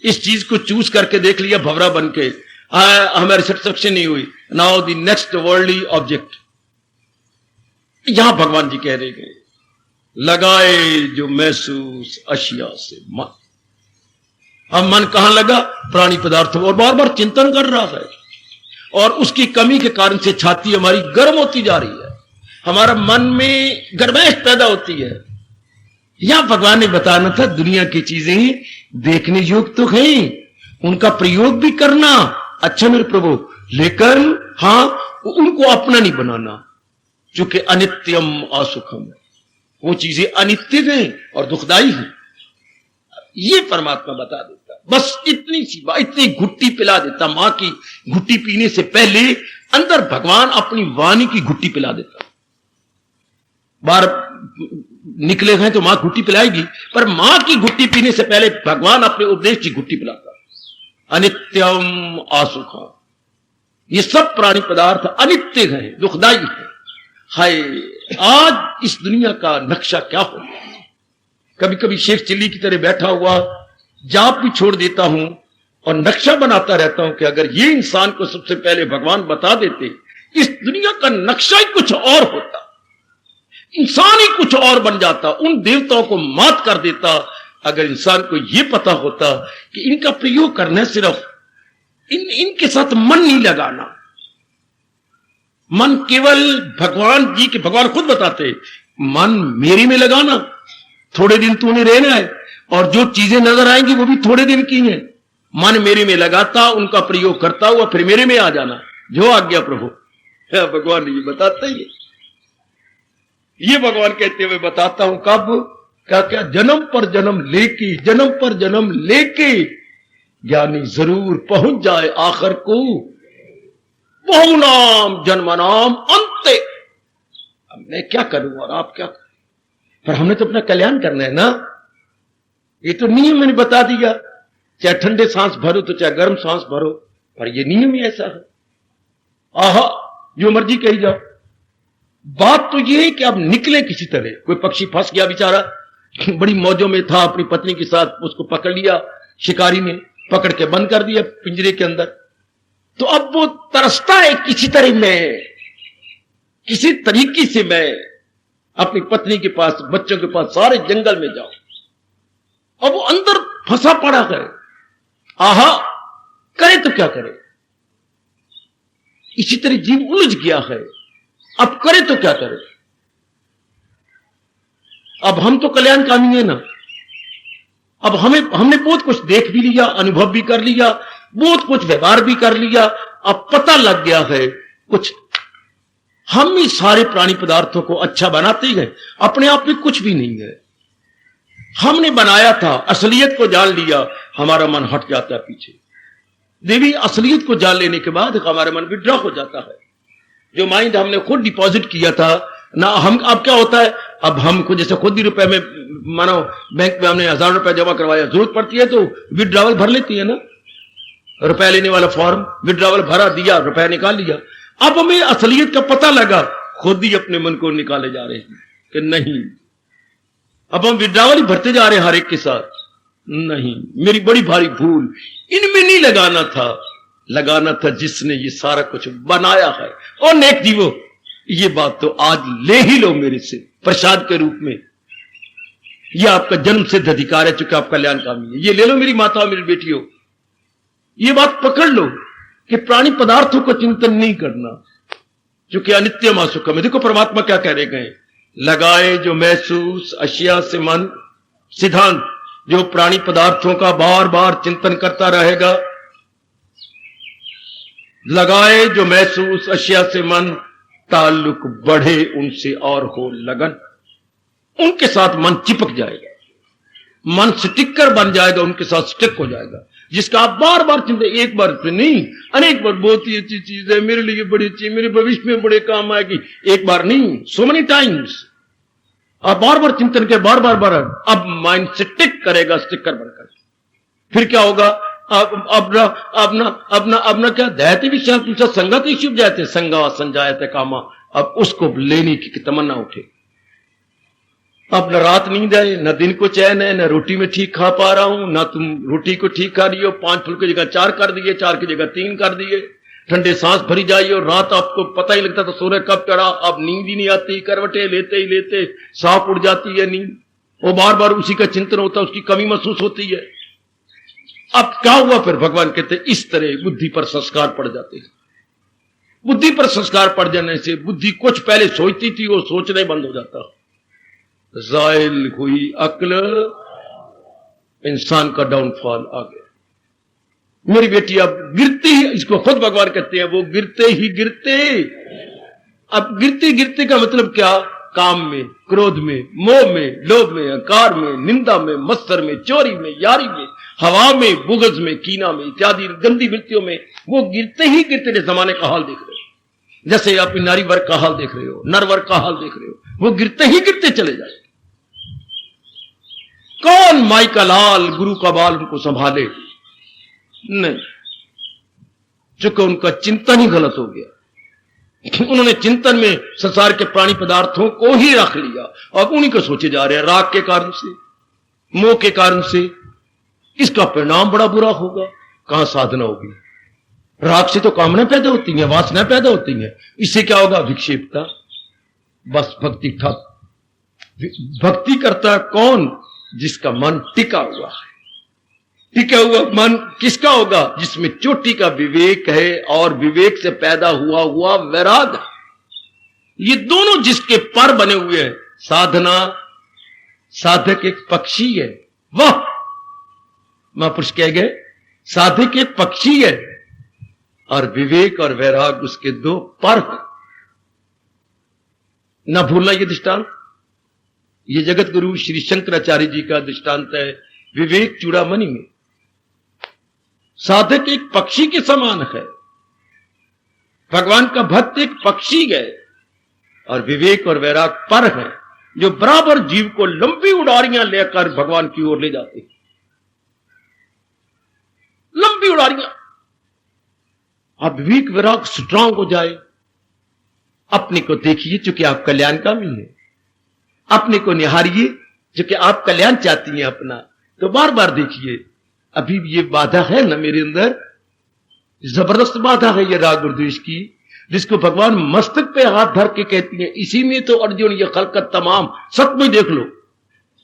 इस चीज को चूज करके देख लिया, भवरा बन के हमारी सेटिस्फेक्शन नहीं हुई, now the next worldly object. यहां भगवान जी कह रहे हैं, लगाए जो महसूस अशिया से मन। अब मन कहां लगा? प्राणी पदार्थों, और बार बार चिंतन कर रहा है, और उसकी कमी के कारण से छाती हमारी गर्म होती जा रही है, हमारा मन में गर्माइश पैदा होती है। यहां भगवान ने बताना था, दुनिया की चीजें देखने योग्य तो हैं, उनका प्रयोग भी करना, अच्छा मेरे प्रभु, लेकिन हां, उनको अपना नहीं बनाना, क्योंकि अनित्यम असुखम है, वो चीजें अनित्य हैं और दुखदाई हैं। ये परमात्मा बता देता, बस इतनी सी बात, इतनी घुट्टी पिला देता। मां की घुट्टी पीने से पहले अंदर भगवान अपनी वाणी की घुट्टी पिला देता। बाहर निकले हैं तो मां घुट्टी पिलाएगी, पर मां की घुट्टी पीने से पहले भगवान अपने उपदेश की घुट्टी पिलाता। अनित्यम असुखम, ये सब प्राणी पदार्थ अनित्य हैं, दुखदाई हैं। हाय, आज इस दुनिया का नक्शा क्या हो? कभी कभी शेख चिल्ली की तरह बैठा हुआ जाप भी छोड़ देता हूं और नक्शा बनाता रहता हूं कि अगर ये इंसान को सबसे पहले भगवान बता देते, इस दुनिया का नक्शा ही कुछ और होता, इंसान ही कुछ और बन जाता, उन देवताओं को मात कर देता। अगर इंसान को यह पता होता कि इनका प्रयोग करना सिर्फ इनके साथ मन नहीं लगाना, मन केवल भगवान जी के, भगवान खुद बताते, मन मेरे में लगाना, थोड़े दिन तूने रहना है, और जो चीजें नजर आएंगी वो भी थोड़े दिन की हैं। मन मेरे में लगाता, उनका प्रयोग करता हुआ फिर मेरे में आ जाना, जो आज्ञा प्रभु। भगवान ये बताते ही, ये भगवान कहते हुए बताता हूं, कब? क्या क्या? जन्म पर जन्म लेके, जन्म पर जन्म लेके ज्ञानी जरूर पहुंच जाए आखिर को, बहुनाम जन्मनाम अंते। अब मैं क्या करूं और आप क्या करें? पर हमने तो अपना कल्याण करना है ना, ये तो नियम मैंने बता दिया, चाहे ठंडे सांस भरो तो चाहे गर्म सांस भरो, पर ये नियम ही ऐसा है। आहा, जो मर्जी कही जाओ, बात तो ये है कि अब निकले किसी तरह। कोई पक्षी फंस गया बेचारा, बड़ी मौजों में था अपनी पत्नी के साथ, उसको पकड़ लिया शिकारी ने, पकड़ के बंद कर दिया पिंजरे के अंदर। तो अब वो तरसता है किसी तरह मैं, किसी तरीके से मैं अपनी पत्नी के पास, बच्चों के पास, सारे जंगल में जाऊं। अब वो अंदर फंसा पड़ा है, आहा, करे तो क्या करे? इसी तरह जीव उलझ गया है, अब करे तो क्या करे? अब हम तो कल्याणकामी है ना, अब हमने बहुत कुछ देख भी लिया, अनुभव भी कर लिया, बहुत कुछ व्यवहार भी कर लिया, अब पता लग गया है कुछ। हम ही सारे प्राणी पदार्थों को अच्छा बनाते गए, अपने आप में कुछ भी नहीं है, हमने बनाया था। असलियत को जान लिया, हमारा मन हट जाता है पीछे। देवी, असलियत को जान लेने के बाद हमारा मन विड्रॉ हो जाता है। जो माइंड हमने खुद डिपॉजिट किया था ना, हम अब क्या होता है, अब हमको जैसे खुद ही रुपए में, मानो बैंक में हमने 1000 रुपए जमा करवाया, जरूरत पड़ती है तो विड्रॉवल भर लेती है ना, रुपया लेने वाला फॉर्म, विड्रॉवल भरा, दिया, रुपया निकाल लिया। अब हमें असलियत का पता लगा, खुद ही अपने मन को निकाले जा रहे हैं कि नहीं, अब हम विड्रॉवल ही भरते जा रहे हैं हर एक के साथ। नहीं, मेरी बड़ी भारी भूल, इनमें नहीं लगाना था, लगाना था जिसने ये सारा कुछ बनाया है। और नेक जीवो, ये बात तो आज ले ही लो मेरे से प्रसाद के रूप में, यह आपका जन्म सिद्ध अधिकार है, चूंकि आप कल्याणकामी है। ये ले लो मेरी माताओं, मेरी बेटियों, ये बात पकड़ लो कि प्राणी पदार्थों को चिंतन नहीं करना, क्योंकि अनित्यम असुखम है। देखो परमात्मा क्या कह रहे गए, लगाए जो महसूस अशिया से मन, सिद्धांत, जो प्राणी पदार्थों का बार बार चिंतन करता रहेगा, लगाए जो महसूस अशिया से मन, ताल्लुक बढ़े उनसे और हो लगन, उनके साथ मन चिपक जाएगा, मन स्टिकर बन जाएगा, उनके साथ स्टिक हो जाएगा। जिसका आप बार बार चिंतन, एक बार तो नहीं अनेक बार, बहुत ही अच्छी चीज है, मेरे लिए बड़ी अच्छी, मेरे भविष्य में बड़े काम आएगी, एक बार नहीं, सो मेनी टाइम्स आप बार बार चिंतन के, बार बार बार, अब माइंड स्टिक करेगा, स्टिकर बनकर। फिर क्या होगा? अपना क्या दैत्य विषय पूछा, संगत ही शुभ जाते, संगा संजायते कामा, अब उसको लेने की तमन्ना उठे। अब न रात नींद है, न दिन को चैन है, न रोटी में ठीक खा पा रहा हूं, ना तुम रोटी को ठीक खा रही हो, 5 फुल्के की जगह 4 कर दिए, 4 की जगह 3 कर दिए, ठंडे सांस भरी जाइए और रात आपको पता ही लगता था सूर्य कब चढ़ा, अब नींद ही नहीं आती, करवटे लेते ही लेते सांप उड़ जाती है नींद, वो बार बार उसी का चिंतन होता है, उसकी कमी महसूस होती है। अब क्या हुआ? फिर भगवान कहते इस तरह बुद्धि पर संस्कार पड़ जाते हैं। बुद्धि पर संस्कार पड़ जाने से बुद्धि कुछ पहले सोचती थी, वो सोचने बंद हो जाता, जायल हुई अक्ल, इंसान का डाउनफॉल आ गया। मेरी बेटी अब गिरती ही, इसको खुद भगवान कहते हैं, वो गिरते ही गिरते। अब गिरते गिरते का मतलब क्या? काम में, क्रोध में, मोह में, लोभ में, अहंकार में, निंदा में, मत्सर में, चोरी में, यारी में, हवा में, बुग़्ज़ में, कीना में, इत्यादि गंदी वृत्तियों में वो गिरते ही गिरते जमाने का हाल देख रहे हो। जैसे आप नारी वर्ग का हाल देख रहे हो, नर वर्ग का हाल देख रहे हो, वो गिरते ही गिरते चले जाए। कौन माई का लाल, गुरु का बाल उनको संभाले? नहीं, चूंकि उनका चिंतन ही गलत हो गया। उन्होंने चिंतन में संसार के प्राणी पदार्थों को ही रख लिया और उन्हीं को सोचे जा रहे हैं, राग के कारण से, मोह के कारण से। इसका परिणाम बड़ा बुरा होगा। कहां साधना होगी? राग से तो कामना पैदा होती है, वासना पैदा होती है, इससे क्या होगा? विक्षेपता। बस भक्ति ठप। भक्ति करता कौन? जिसका मन टिका हुआ है। टिका हुआ मन किसका होगा? जिसमें चोटी का विवेक है और विवेक से पैदा हुआ वैराग है। ये दोनों जिसके पर बने हुए हैं। साधना, साधक एक पक्षी है, वह महापुरुष कह गए, साधक एक पक्षी है और विवेक और वैराग उसके 2 पर हैं। ना भूलना ये दृष्टांत। ये जगत गुरु श्री शंकराचार्य जी का दृष्टांत है विवेक चूड़ामणि में। साधक एक पक्षी के समान है, भगवान का भक्त एक पक्षी है और विवेक और वैराग पर है, जो बराबर जीव को लंबी उड़ारियां लेकर भगवान की ओर ले जाते हैं। लंबी उड़ारियां। अब विवेक वैराग स्ट्रांग हो जाए। अपने को देखिए चूंकि आप कल्याणकामी हैं, अपने को निहारिए चूंकि आप कल्याण चाहती हैं अपना, तो बार बार देखिए अभी ये बाधा है ना मेरे अंदर, जबरदस्त बाधा है ये राग और द्वेष की, जिसको भगवान मस्तक पे हाथ धर के कहती है। इसी में तो अर्जुन ये खलकत तमाम, सच में देख लो,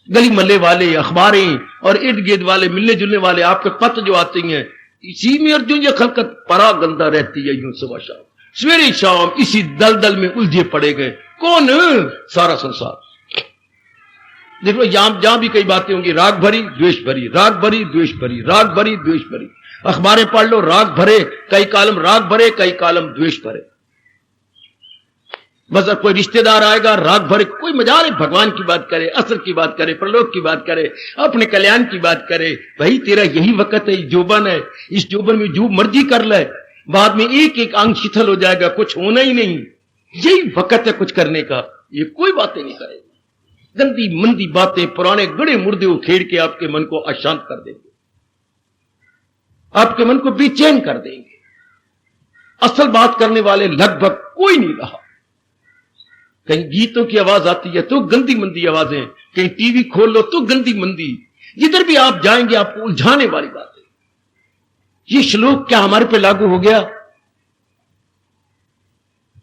गली मल्ले वाले, अखबारें और इर्द गिर्द वाले, मिलने जुलने वाले आपके पत्र जो आते हैं, इसी में अर्जुन ये खलकत परागंदा रहती है। यूं सुबह शाम, सवेरे शाम इसी दलदल में उलझे पड़े गए। कौन? सारा संसार। देखो जहां भी कई बातें होंगी, राग भरी द्वेष भरी, राग भरी द्वेष भरी, राग भरी द्वेष भरी। अखबारें पढ़ लो, राग भरे कई कालम, राग भरे कई कालम द्वेष भरे। बस कोई रिश्तेदार आएगा, राग भरे, कोई मजा नहीं, भगवान की बात करे, असर की बात करे, प्रलोक की बात करे, अपने कल्याण की बात करे। भाई तेरा यही वक्त है, जोबन है, इस जोबन में जो मर्जी कर ले, बाद में एक एक अंग शिथिल हो जाएगा, कुछ होना ही नहीं। यही वक्त है कुछ करने का। ये कोई बातें नहीं करेगा, गंदी मंदी बातें, पुराने गड़े मुर्दे उखेड़ के आपके मन को अशांत कर देंगे, आपके मन को बेचैन कर देंगे। असल बात करने वाले लगभग कोई नहीं रहा। कहीं गीतों की आवाज आती है तो गंदी मंदी आवाजें, कहीं टीवी खोल लो तो गंदी मंदी, जिधर भी आप जाएंगे आपको उलझाने वाली बातें। ये श्लोक क्या हमारे पे लागू हो गया?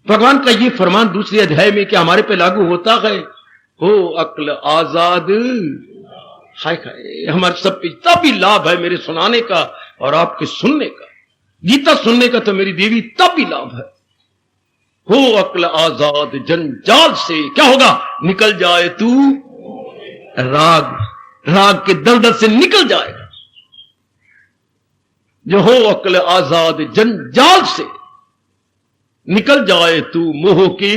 भगवान का ये फरमान दूसरे अध्याय में क्या हमारे पे लागू होता है? हो अक्ल आजाद, हाय हाय, हमारे सब पे तभी लाभ है मेरे सुनाने का और आपके सुनने का। गीता सुनने का तो मेरी देवी तब भी लाभ है। हो अक्ल आजाद जंजाल से, क्या होगा? निकल जाए तू राग राग के दलदल से निकल जाएगा। जो हो अक्ल आजाद जंजाल से, निकल जाए तू मोह की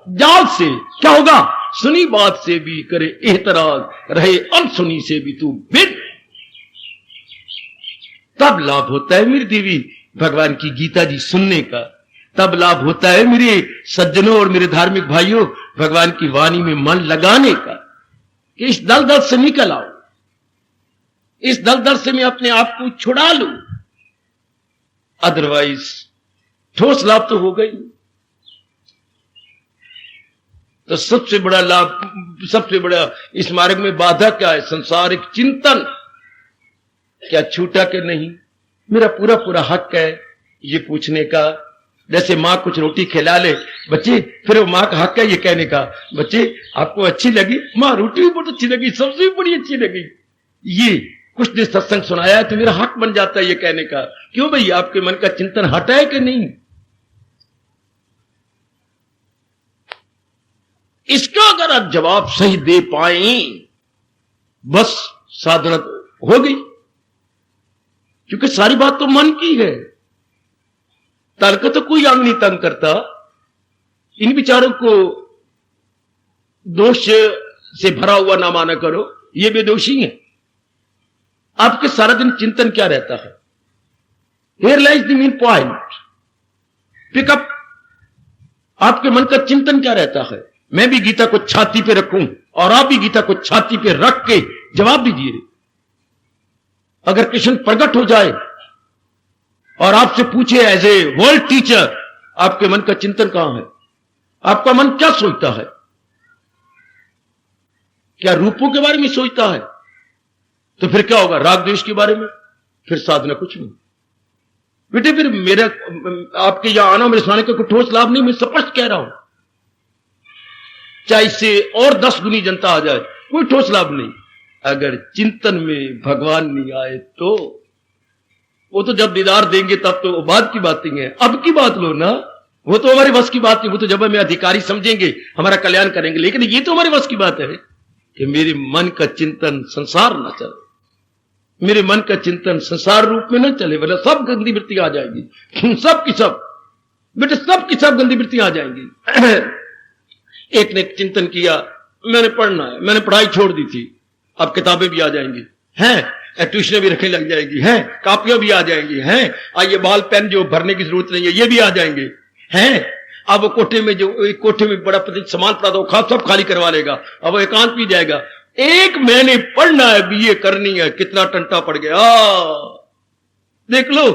जाल से। क्या होगा? सुनी बात से भी करे एहतराज, रहे अनसुनी से भी तू बिन। तब लाभ होता है मेरी देवी भगवान की गीता जी सुनने का। तब लाभ होता है मेरे सज्जनों और मेरे धार्मिक भाइयों भगवान की वाणी में मन लगाने का, कि इस दलदल से निकल आओ, इस दलदल से मैं अपने आप को छुड़ा लूं। अदरवाइज ठोस लाभ तो हो गई। तो सबसे बड़ा लाभ, सबसे बड़ा इस मार्ग में बाधा क्या है? संसारिक चिंतन। क्या छूटा कि नहीं? मेरा पूरा पूरा हक है ये पूछने का। जैसे माँ कुछ रोटी खिला ले बच्चे, फिर वो माँ का हक है ये कहने का, बच्चे आपको अच्छी लगी? माँ रोटी भी बहुत अच्छी लगी, सब्जी भी बड़ी अच्छी लगी। ये कुछ ने सत्संग सुनाया है तो मेरा हक बन जाता है ये कहने का। क्यों भाई? आपके मन का चिंतन हटा है कि नहीं? इसका अगर आप जवाब सही दे पाए बस साधना हो गई। क्योंकि सारी बात तो मन की है। तर्क तो कोई अंग नहीं तंग करता। इन विचारों को दोष से भरा हुआ ना माना करो, ये बेदोषी है। आपके सारा दिन चिंतन क्या रहता है? Here lies the main point. Pickup. आपके मन का चिंतन क्या रहता है? मैं भी गीता को छाती पे रखूं और आप भी गीता को छाती पे रख के जवाब दीजिए। अगर कृष्ण प्रकट हो जाए और आपसे पूछे एज ए वर्ल्ड टीचर, आपके मन का चिंतन कहां है? आपका मन क्या सोचता है? क्या रूपों के बारे में सोचता है? तो फिर क्या होगा? राग द्वेष के बारे में। फिर साधना कुछ नहीं बेटे। फिर मेरा आपके यहां आना, मेरे सुनाने का कोई ठोस लाभ नहीं। मैं स्पष्ट कह रहा हूं, चाहे इससे और 10 गुनी जनता आ जाए, कोई ठोस लाभ नहीं। अगर चिंतन में भगवान नहीं आए तो वो तो जब दीदार देंगे तब तो बाद की बातें हैं। अब की बात लो ना, वो तो हमारे बस की बात नहीं। वो तो जब हमें अधिकारी समझेंगे हमारा कल्याण करेंगे। लेकिन ये तो हमारे बस की बात है कि मेरे मन का चिंतन संसार ना चले, मेरे मन का चिंतन संसार रूप में न चले, वरना सब गंदी वृत्ति आ जाएगी। सब की सब बेटे, सब की सब गंदी वृत्ति आ जाएंगी। एक ने चिंतन किया, मैंने पढ़ना है, मैंने पढ़ाई छोड़ दी थी, अब किताबें भी आ जाएंगी हैं, ट्यूशन भी रखने लग जाएगी हैं, कापियां भी आ जाएंगी हैं, ये बाल पेन जो भरने की जरूरत नहीं है ये भी आ जाएंगे हैं। अब वो कोठे में जो कोठे में बड़ा सामान पड़ा था वो सब खाली करवा लेगा। अब वो एकांत भी जाएगा। एक महीने पढ़ना है, बीए करनी है, कितना टंटा पड़ गया। देख लो,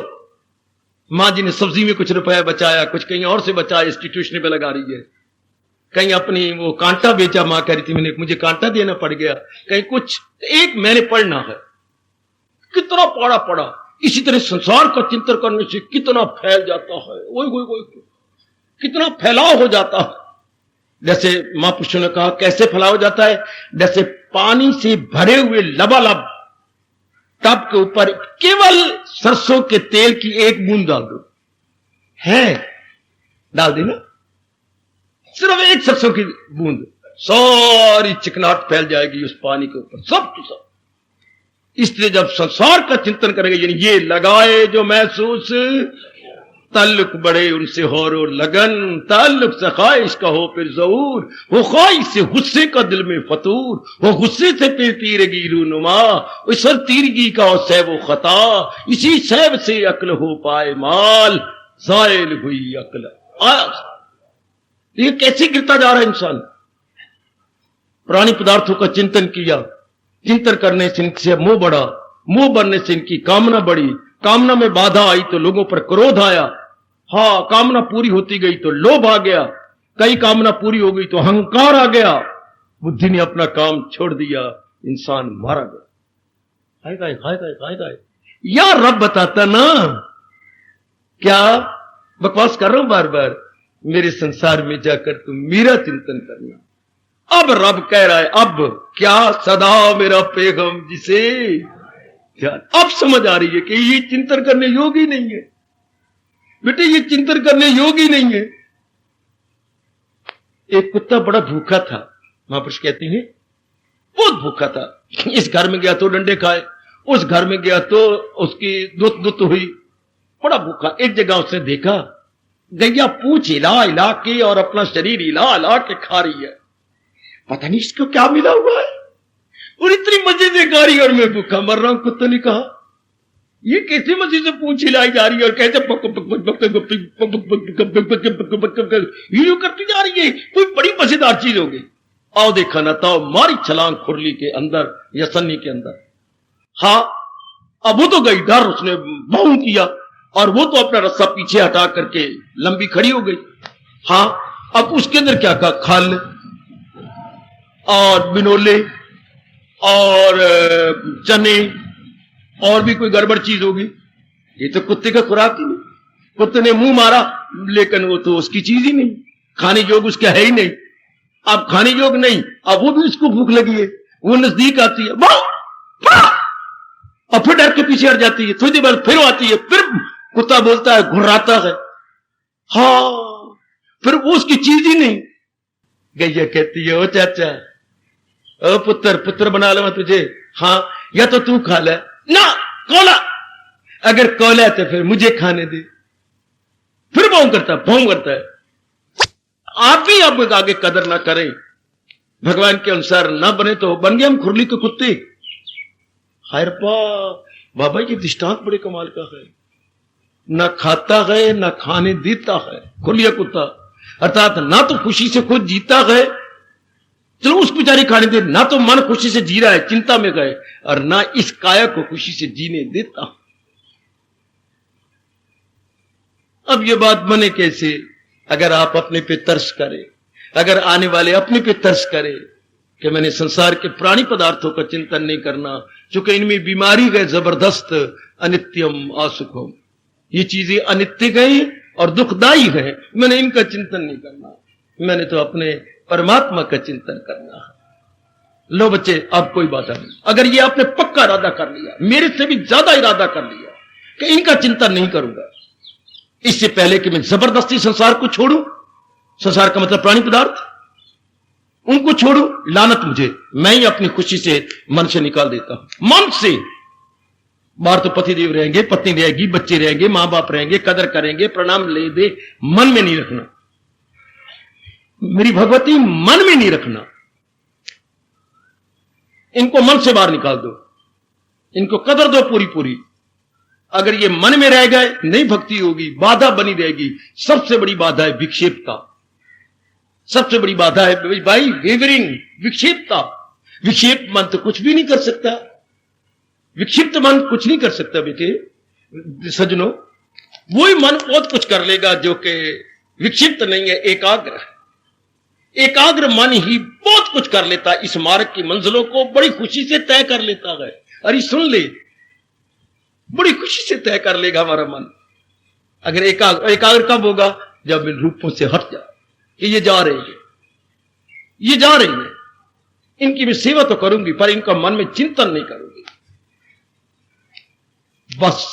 मां जी ने सब्जी में कुछ रुपया बचाया, कुछ कहीं और से बचाया, इंस्टीट्यूशन पे लगा रही है। कहीं अपनी वो कांटा बेचा, मां कह रही थी मैंने मुझे कांटा देना पड़ गया, कहीं कुछ। एक महीने पढ़ना है, कितना पढ़ा पड़ा। इसी तरह संसार का चिंतन करने से कितना फैल जाता है, ओए कितना फैलाव हो जाता है। जैसे महापुरुषों ने कहा कैसे फैलाव हो जाता है? जैसे पानी से भरे हुए लबालब टब के ऊपर केवल सरसों के तेल की एक बूंद डाल दो, है डाल देना, सिर्फ एक सरसों की बूंद, सारी चिकनाहट फैल जाएगी उस पानी के ऊपर, सब की सब। इसलिए जब संसार का चिंतन करेंगे, यानी ये लगाए जो महसूस, ताल्लुक बड़े उनसे होर और लगन, ताल्लुक से ख्वाहिश का हो फिर जरूर, वो ख्वाहिश से गुस्से का दिल में फतूर, वो गुस्से से फिर तीरगी रूनुमा, उस सर तीरगी का हो सैब व खता, इसी सैब से अक्ल हो पाए माल, जायल हुई अक्ल। ये कैसे गिरता जा रहा है इंसान? पुरानी पदार्थों का चिंतन किया, चिंतन करने से इनसे मोह बढ़ा, मोह बढ़ने से इनकी कामना बढ़ी, कामना में बाधा आई तो लोगों पर क्रोध आया, हाँ कामना पूरी होती गई तो लोभ आ गया, कई कामना पूरी हो गई तो अहंकार आ गया, बुद्धि ने अपना काम छोड़ दिया, इंसान मारा गया। हाय गाय हाय गाय हाय गाय। यार रब बताता ना, क्या बकवास कर रहा हूं बार बार? मेरे संसार में जाकर तुम मेरा चिंतन करना। अब रब कह रहा है, अब क्या सदा मेरा पैगम जिसे, अब समझ आ रही है कि ये चिंतन करने योग्य ही नहीं है बेटे, ये चिंतन करने योग्य ही नहीं है। एक कुत्ता बड़ा भूखा था, महापुरुष कहते हैं बहुत भूखा था, इस घर में गया तो डंडे खाए, उस घर में गया तो उसकी दुत हुई, बड़ा भूखा। एक जगह उसने देखा गैया पूछ हिला हिला के और अपना शरीर हिला हिला के खा रही है, पता नहीं इसको क्या मिला हुआ है, और इतनी मजे से खा रही है और मैं भूखा मर रहा हूं। कुत्ते ने कहा ये कैसे मजे से पूछ हिलाई जा रही है और कैसे यूं करती जा रही है, कोई बड़ी मजेदार चीज होगी। आओ देखा ना तो मारी छलांग खुरली के अंदर या सन्नी के अंदर। हाँ अब वो तो गई डर, उसने बाऊ किया और वो तो अपना रस्सा पीछे हटा करके लंबी खड़ी हो गई। हाँ अब उसके अंदर क्या कहा, खल और बिनोले और चने और भी कोई गड़बड़ चीज होगी, ये तो कुत्ते का खुराक ही नहीं। कुत्ते ने मुंह मारा लेकिन वो तो उसकी चीज ही नहीं, खाने योग्य उसका है ही नहीं। अब खाने योग्य नहीं, अब वो भी उसको भूख लगी है, वो नजदीक आती है और फिर डर के पीछे हट जाती है, थोड़ी देर बाद फिर आती है, फिर कुत्ता बोलता है, घुर्राता है। हाँ फिर वो उसकी चीज ही नहीं। गैया कहती है ओ चाचा, ओ पुत्र, पुत्र बना लो मैं तुझे, हाँ या तो तू खा ले ना, कोला अगर कोला तो फिर मुझे खाने दे। फिर भौं करता है। आप भी अब आगे कदर ना करें, भगवान के अनुसार ना बने तो बन गए हम खुरली के कुत्ते। हाय बाबा ये दृष्टांत बड़े कमाल का है, ना खाता है ना खाने देता है खुलिया कुत्ता, अर्थात ना तो खुशी से खुद जीता है, चलो उस बेचारे खाने दे, ना तो मन खुशी से जी रहा है चिंता में गए, और ना इस काया को खुशी से जीने देता। अब ये बात बने कैसे, अगर आप अपने पे तरस करें, अगर आने वाले अपने पे तरस करें कि मैंने संसार के प्राणी पदार्थों का चिंतन नहीं करना, चूंकि इनमें बीमारी गए जबरदस्त, अनित्यम असुखम, ये चीजें अनित्य गई और दुखदायी है, मैंने इनका चिंतन नहीं करना, मैंने तो अपने परमात्मा का चिंतन करना है। लो बच्चे अब कोई बाधा नहीं, अगर ये आपने पक्का इरादा कर लिया, मेरे से भी ज्यादा इरादा कर लिया कि इनका चिंतन नहीं करूंगा, इससे पहले कि मैं जबरदस्ती संसार को छोड़ूं, संसार का मतलब प्राणी पदार्थ, उनको छोड़ूं, लानत मुझे, मैं ही अपनी खुशी से मन से निकाल देता हूं। मन से बाहर तो पति देव रहेंगे, पत्नी रहेगी, बच्चे रहेंगे, मां बाप रहेंगे, कदर करेंगे, प्रणाम ले दे, मन में नहीं रखना, मेरी भगवती मन में नहीं रखना, इनको मन से बाहर निकाल दो, इनको कदर दो पूरी पूरी। अगर ये मन में रह गए नहीं भक्ति होगी, बाधा बनी रहेगी। सबसे बड़ी बाधा है विक्षेपता, सबसे बड़ी बाधा है भाई वेवरिंग, विक्षेपता। विक्षेप मन तो कुछ भी नहीं कर सकता, विक्षिप्त मन कुछ नहीं कर सकता बेटे सज्जनों, वही मन बहुत कुछ कर लेगा जो कि विक्षिप्त नहीं है, एकाग्र। एकाग्र मन ही बहुत कुछ कर लेता है, इस मार्ग की मंजिलों को बड़ी खुशी से तय कर लेता है। अरे सुन ले, बड़ी खुशी से तय कर लेगा हमारा मन। अगर एकाग्र कब होगा, जब इन रूपों से हट जाए कि ये जा रही है, ये जा रही है, इनकी मैं सेवा तो करूंगी पर इनका मन में चिंतन नहीं करूंगी, बस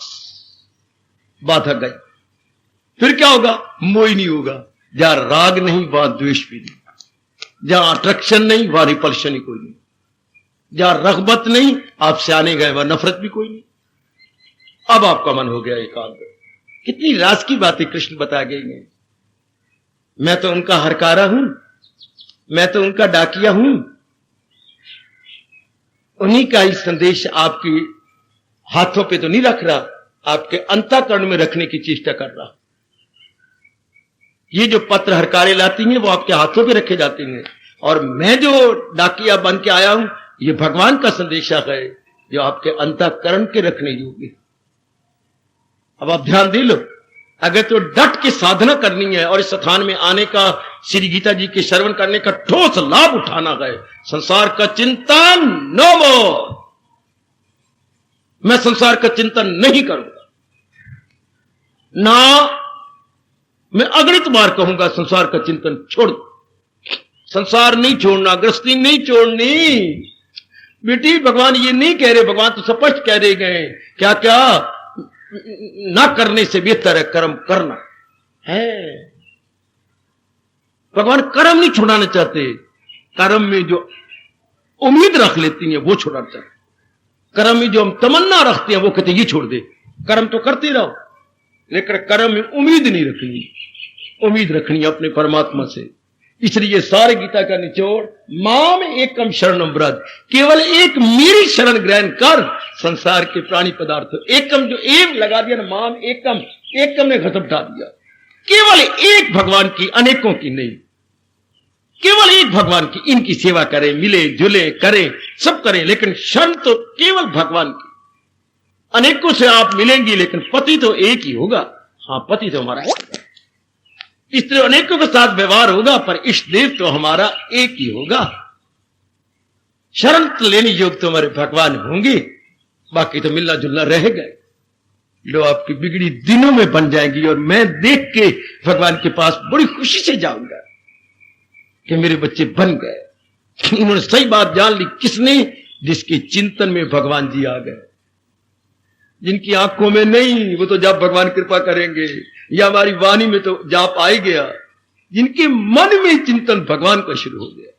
बाधा गई। फिर क्या होगा, मोह नहीं होगा, जहां राग नहीं वहां द्वेष भी नहीं, जहां अट्रैक्शन नहीं वहां रिपल्शन ही कोई नहीं, जहां रगबत नहीं आपसे आने गए वहां नफरत भी कोई नहीं। अब आपका मन हो गया एकाग्र। कितनी राज की बातें कृष्ण बता गए हैं। मैं तो उनका हरकारा हूं, मैं तो उनका डाकिया हूं, उन्हीं का ही संदेश आपकी हाथों पे तो नहीं रख रहा, आपके अंतःकरण में रखने की चेष्टा कर रहा। ये जो पत्र हरकारे लाती हैं वो आपके हाथों पे रखे जाते हैं, और मैं जो डाकिया बन के आया हूं ये भगवान का संदेशा है जो आपके अंतःकरण के रखने योग्य। अब आप ध्यान दे लो, अगर तो डट के साधना करनी है और इस स्थान में आने का, श्री गीता जी के श्रवण करने का ठोस लाभ उठाना है, संसार का चिंतन नो मोर, मैं संसार का चिंतन नहीं करूंगा ना, मैं अगणित बार कहूंगा संसार का चिंतन छोड़, संसार नहीं छोड़ना, गृहस्थी नहीं छोड़नी। बेटी भगवान ये नहीं कह रहे, भगवान तो स्पष्ट कह रहे गए क्या क्या, ना करने से बेहतर है कर्म करना है। भगवान कर्म नहीं छुड़ाना चाहते, कर्म में जो उम्मीद रख लेती हैं वो छोड़ाता है। कर्म में जो हम तमन्ना रखते हैं वो कहते ये छोड़ दे। कर्म तो करते रहो, लेकिन कर्म में उम्मीद नहीं रखनी, उम्मीद रखनी है अपने परमात्मा से। इसलिए सारे गीता का निचोड़ माम एकम शरणम व्रज, केवल एक मेरी शरण ग्रहण कर। संसार के प्राणी पदार्थ एकम, जो एम लगा दिया ना, माम एकम, एकम ने खत्म उठा दिया। केवल एक भगवान की, अनेकों की नहीं, केवल एक भगवान की। इनकी सेवा करें, मिले जुले करें, सब करें, लेकिन शरण तो केवल भगवान की। अनेकों से आप मिलेंगी लेकिन पति तो एक ही होगा। हाँ, पति तो हमारा एक है। इसलिए अनेकों के साथ व्यवहार होगा पर इष्ट देव तो हमारा एक ही होगा। शरण तो लेने योग तो हमारे भगवान होंगे, बाकी तो मिलना जुलना रह गए। लो आपकी बिगड़ी दिनों में बन जाएगी और मैं देख के भगवान के पास बड़ी खुशी से जाऊंगा कि मेरे बच्चे बन गए। इन्होंने सही बात जान ली। किसने? जिसके चिंतन में भगवान जी आ गए। जिनकी आंखों में नहीं, वो तो जब भगवान कृपा करेंगे, या हमारी वाणी में तो जाप आ ही गया। जिनके मन में चिंतन भगवान का शुरू हो गया,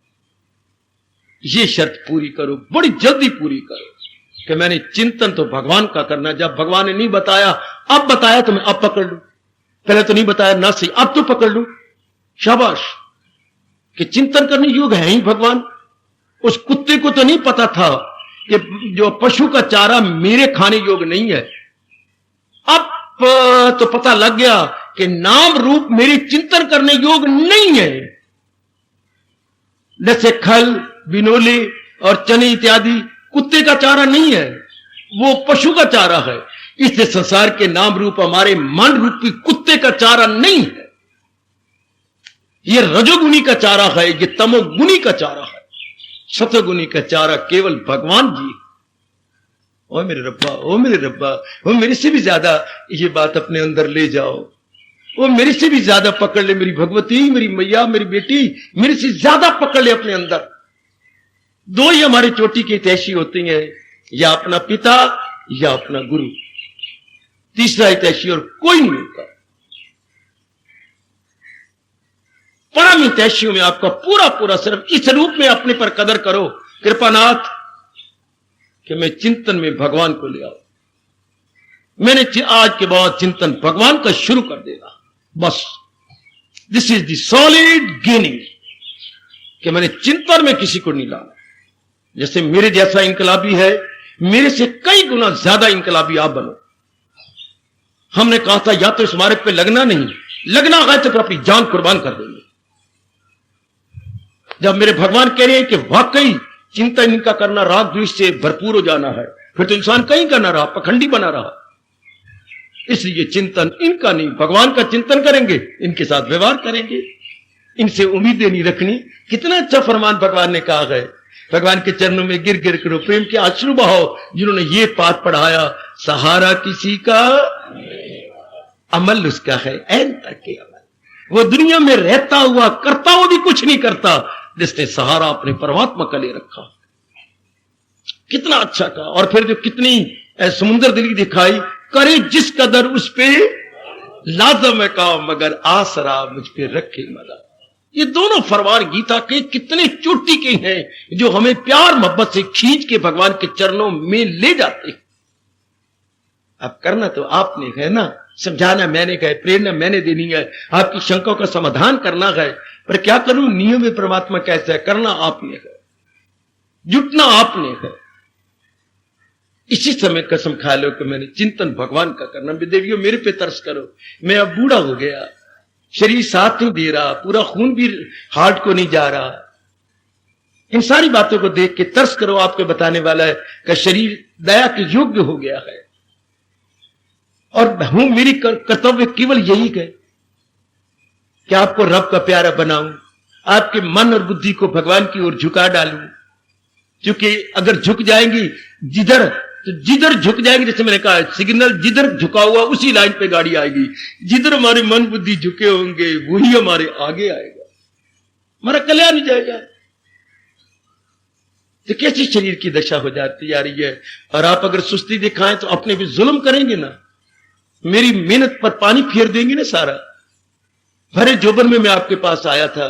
ये शर्त पूरी करो, बड़ी जल्दी पूरी करो कि मैंने चिंतन तो भगवान का करना। जब भगवान ने नहीं बताया, अब बताया तो मैं अब पकड़ लूं। पहले तो नहीं बताया ना, सही, अब तो पकड़ लूं। शाबाश, कि चिंतन करने योग है ही भगवान। उस कुत्ते को तो नहीं पता था कि जो पशु का चारा मेरे खाने योग नहीं है। अब तो पता लग गया कि नाम रूप मेरे चिंतन करने योग नहीं है। जैसे खल, बिनोले और चने इत्यादि कुत्ते का चारा नहीं है, वो पशु का चारा है। इसलिए संसार के नाम रूप हमारे मन रूपी कुत्ते का चारा नहीं है। ये रजोगुनी का चारा है, ये तमोगुनी का चारा है। सतगुनी का चारा केवल भगवान जी। ओ मेरे रब्बा, ओ मेरे रब्बा, वो मेरे से भी ज्यादा ये बात अपने अंदर ले जाओ। वो मेरे से भी ज्यादा पकड़ ले, मेरी भगवती, मेरी मैया, मेरी बेटी, मेरे से ज्यादा पकड़ ले अपने अंदर। दो ही हमारी चोटी की हितैषी होती हैं, या अपना पिता या अपना गुरु। तीसरा हितैषी और कोई नहीं होता। परम हितैषियों में आपका पूरा पूरा सिर्फ इस रूप में अपने पर कदर करो कृपानाथ कि मैं चिंतन में भगवान को ले आऊं। मैंने आज के बाद चिंतन भगवान का शुरू कर देगा, बस। This is the solid gaining कि मैंने चिंतन में किसी को नहीं लाना। जैसे मेरे जैसा इंकलाबी है, मेरे से कई गुना ज्यादा इंकलाबी आप बनो। हमने कहा था या तो इस मार्ग पे लगना नहीं, लगना है तो फिर अपनी जान कुर्बान कर देंगे। जब मेरे भगवान कह रहे हैं कि वाकई चिंतन इनका करना राग द्वेष से भरपूर हो जाना है, फिर तो इंसान कहीं का ना रहा, पखंडी बना रहा। इसलिए चिंतन इनका नहीं, भगवान का चिंतन करेंगे, इनके साथ व्यवहार करेंगे, इनसे उम्मीदें नहीं रखनी। कितना अच्छा फरमान भगवान ने कहा है। भगवान के चरणों में गिर गिर करो, प्रेम के अश्रु बहाओ। जिन्होंने ये पाठ पढ़ाया, सहारा किसी का अमल उसका है ऐन तक के अमल। वो दुनिया में रहता हुआ करता हुआ भी कुछ नहीं करता, जिसने सहारा अपने परमात्मा का ले रखा। कितना अच्छा कहा। और फिर जो कितनी समुद्र दिली दिखाई, करे जिस कदर उस पे लाजम का, मगर आसरा मुझ पे रखे मदा। ये दोनों फरमान गीता के कितने चोटी के हैं जो हमें प्यार मोहब्बत से खींच के भगवान के चरणों में ले जाते। अब करना तो आपने है ना, समझाना मैंने है, प्रेरणा मैंने देनी है, आपकी शंकाओं का समाधान करना है। पर क्या करूं, नियम में परमात्मा कैसा है, करना आपने है, जुटना आपने है। इसी समय कसम खा लो कि मैंने चिंतन भगवान का करना। देवियों मेरे पे तरस करो, मैं अब बूढ़ा हो गया, शरीर साथ नहीं दे रहा, पूरा खून भी हार्ट को नहीं जा रहा। इन सारी बातों को देख के तरस करो। आपको बताने वाला है कि शरीर दया के योग्य हो गया है और हूं, मेरी कर्तव्य केवल यही है कि आपको रब का प्यारा बनाऊं, आपके मन और बुद्धि को भगवान की ओर झुका डालूं। क्योंकि अगर झुक जाएंगी जिधर, तो जिधर झुक जाएंगे, जैसे मैंने कहा सिग्नल जिधर झुका हुआ उसी लाइन पे गाड़ी आएगी। जिधर हमारे मन बुद्धि झुके होंगे वही हमारे आगे आएगा, हमारा कल्याण हो जाएगा। तो कैसी शरीर की दशा हो जाती जा रही है। और आप अगर सुस्ती दिखाएं तो अपने भी जुल्म करेंगे ना, मेरी मेहनत पर पानी फेर देंगे ना सारा। भरे जोबन में मैं आपके पास आया था,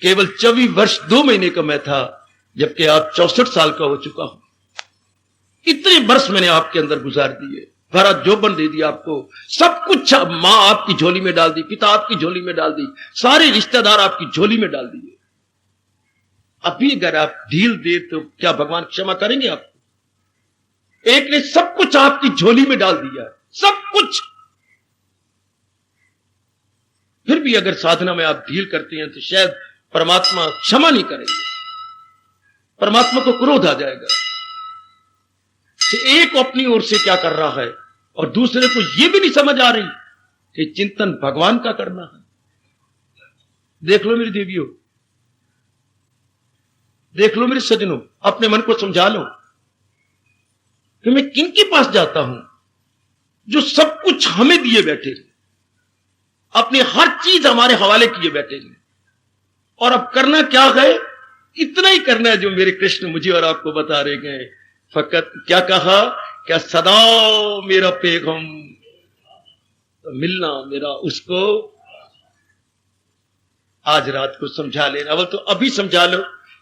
केवल 24 वर्ष 2 महीने का मैं था, जबकि आप 64 साल का हो चुका हूं। इतने वर्ष मैंने आपके अंदर गुजार दिए, भरा जोबन दे दिया आपको, सब कुछ मां आपकी झोली में डाल दी, पिता आपकी झोली में डाल दी, सारे रिश्तेदार आपकी झोली में डाल दिए। अभी अगर आप ढील दे तो क्या भगवान क्षमा करेंगे आपको? एक ने सब कुछ आपकी झोली में डाल दिया, सब कुछ। फिर भी अगर साधना में आप ढील करते हैं तो शायद परमात्मा क्षमा नहीं करेंगे, परमात्मा को क्रोध आ जाएगा कि एक अपनी ओर से क्या कर रहा है और दूसरे को यह भी नहीं समझ आ रही कि चिंतन भगवान का करना है। देख लो मेरी देवियों, देख लो मेरे सज्जनों, अपने मन को समझा लो कि मैं किन के पास जाता हूं जो सब कुछ हमें दिए बैठे, अपनी हर चीज हमारे हवाले किए बैठे हैं। और अब करना क्या है? इतना ही करना है जो मेरे कृष्ण मुझे और आपको बता रहे गए। फकत क्या कहा? क्या सदा मेरा पैगम, तो मिलना मेरा उसको आज रात को समझा लेना। अवल तो अभी समझा लो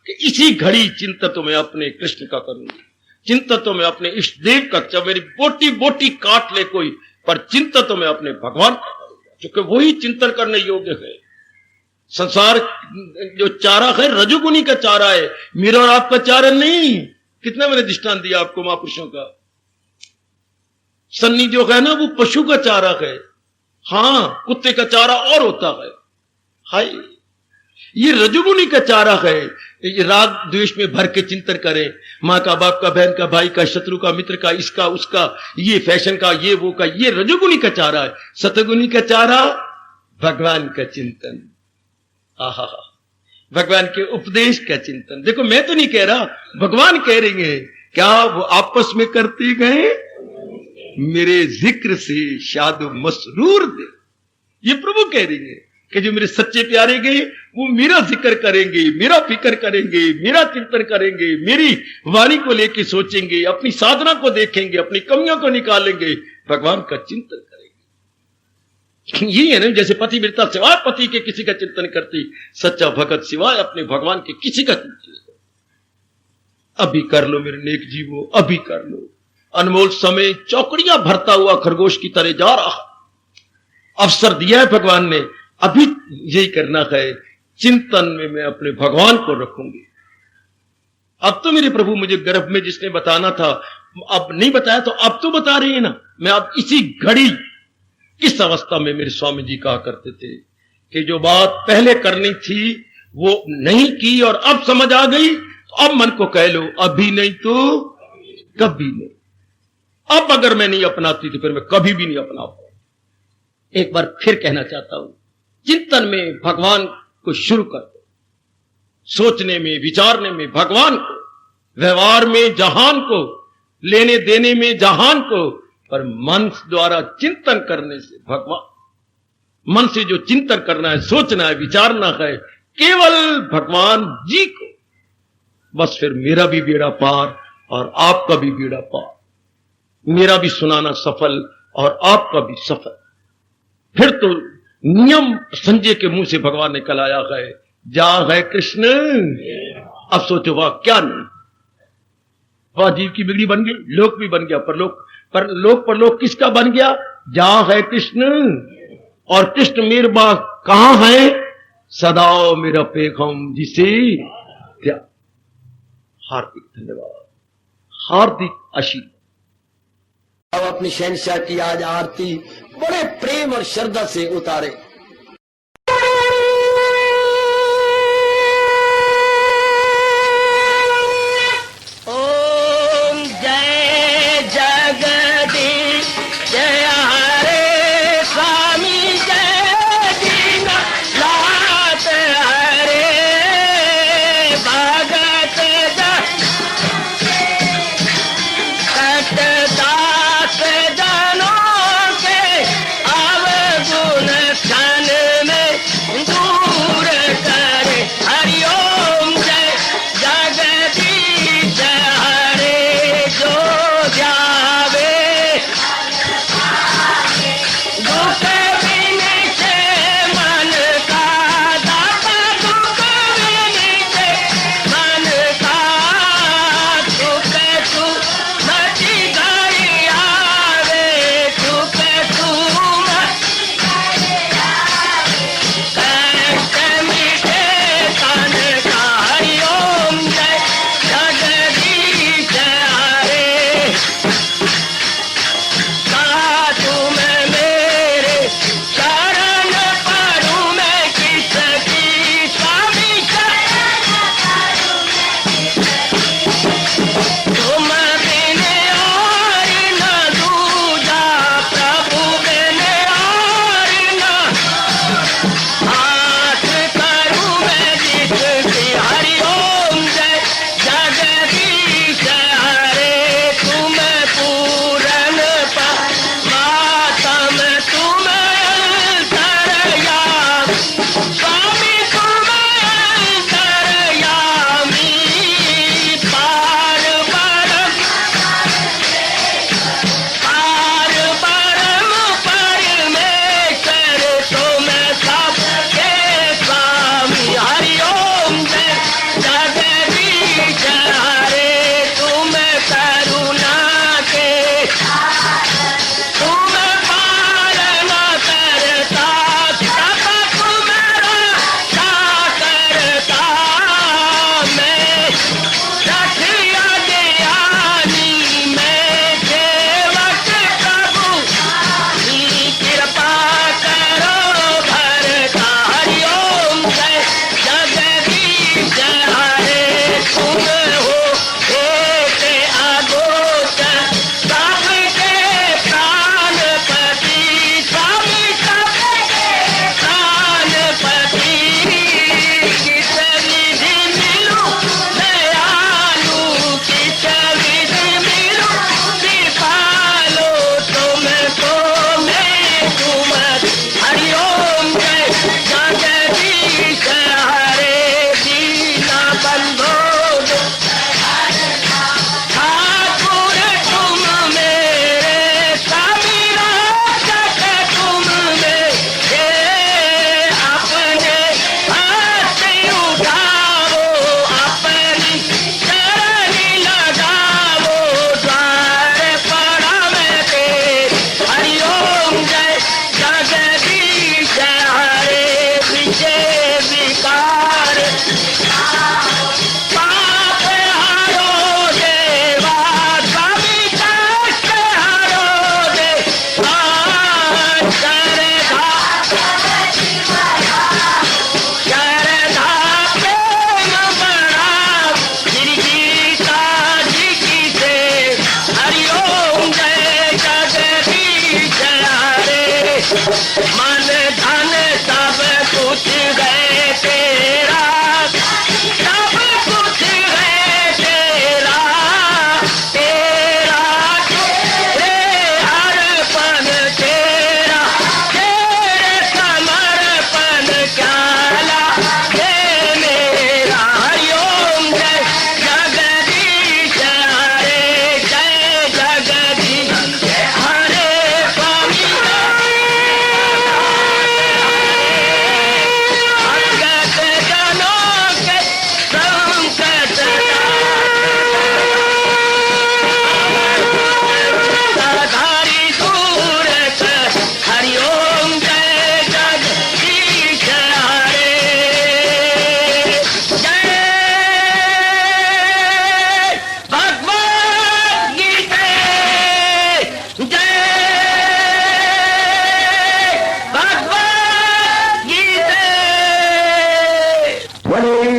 कि इसी घड़ी चिंता तो मैं अपने कृष्ण का करूंगी, चिंता तो मैं अपने इष्ट देव का, चाहे मेरी बोटी बोटी काट ले कोई, पर चिंता तो मैं अपने भगवान का करूंगा, क्योंकि वही चिंतन करने योग्य है। संसार जो चारा है रजोगुनी का चारा है, मेरा और आपका चारा नहीं। कितना मैंने दृष्टांत दिया आपको महापुरुषों का। सन्नी जो है ना वो पशु का चारा है, हां कुत्ते का चारा और होता है। हाय ये रजोगुनी का चारा है, ये राग द्वेष में भर के चिंतन करें, मां का, बाप का, बहन का, भाई का, शत्रु का, मित्र का, इसका उसका, ये फैशन का, ये वो का, ये रजोगुनी का चारा है। सतगुनी का चारा भगवान का चिंतन, आहा भगवान के उपदेश का चिंतन। देखो मैं तो नहीं कह रहा, भगवान कह रहे हैं, क्या वो आपस में करते गए मेरे जिक्र से शादो मसरूर दे। ये प्रभु कह रही है कि जो मेरे सच्चे प्यारे गए वो मेरा जिक्र करेंगे, मेरा फिक्र करेंगे, मेरा चिंतन करेंगे, मेरी वाणी को लेके सोचेंगे, अपनी साधना को देखेंगे, अपनी कमियों को निकालेंगे, भगवान का चिंतन करेंगे। ये है ना, जैसे पति मिलता सिवाय पति के किसी का चिंतन करती, सच्चा भगत सिवाय अपने भगवान के किसी का चिंतन करती। अभी कर लो मेरे नेक जीवो, अभी कर लो। अनमोल समय चौकड़ियां भरता हुआ खरगोश की तरह जा रहा, अवसर दिया है भगवान ने, अभी यही करना है। चिंतन में मैं अपने भगवान को रखूंगी। अब तो मेरे प्रभु मुझे गर्भ में जिसने बताना था, अब नहीं बताया तो अब तो बता रहे हैं ना। मैं अब इसी घड़ी, इस अवस्था में मेरे स्वामी जी कहा करते थे कि जो बात पहले करनी थी वो नहीं की और अब समझ आ गई, तो अब मन को कह लो अभी नहीं तो कभी नहीं। अब अगर मैं नहीं अपनाती तो फिर मैं कभी भी नहीं अपना पाऊंगा। एक बार फिर कहना चाहता हूं, चिंतन में भगवान को शुरू कर दो, सोचने में, विचारने में भगवान को, व्यवहार में जहान को, लेने देने में जहान को, पर मन द्वारा चिंतन करने से भगवान, मन से जो चिंतन करना है, सोचना है, विचारना है केवल भगवान जी को, बस फिर मेरा भी बेड़ा पार और आपका भी बेड़ा पार, मेरा भी सुनाना सफल और आपका भी सफल। फिर तो नियम संजय के मुंह से भगवान ने कलाया है, जा है कृष्ण। अब सोचो वाह क्या नहीं, वाह जीव की बिगड़ी बन गई, लोक भी बन गया, पर लोक किसका बन गया? जा है कृष्ण। और कृष्ण मेरे बा कहां है? सदा मेरा पैगम जिसे क्या। हार्दिक धन्यवाद, हार्दिक आशीर्वाद। अब अपनी शहंशाह की आज आरती बड़े प्रेम और श्रद्धा से उतारे। ओम जय जगदीश जय हरे स्वामी जय दीनानाथ हरे भगत सतदास जनों के अवगुण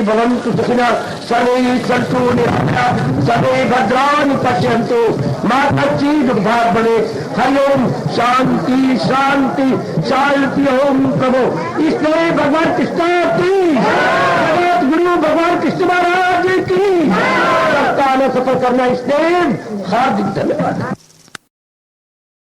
भवन्तु सुखिनः सर्वे सन्तु निरामयाः सर्वे भद्राणि पश्यन्तु मा कश्चित् दुर्भाग् भवेत्। हरि ओम शांति शांति शांति। ओम प्रभु इसलिए भगवान कृष्ण की जगत गुरु भगवान कृष्ण महाराज की सप्ताह में सफल करना इसलिए हार्दिक धन्यवाद।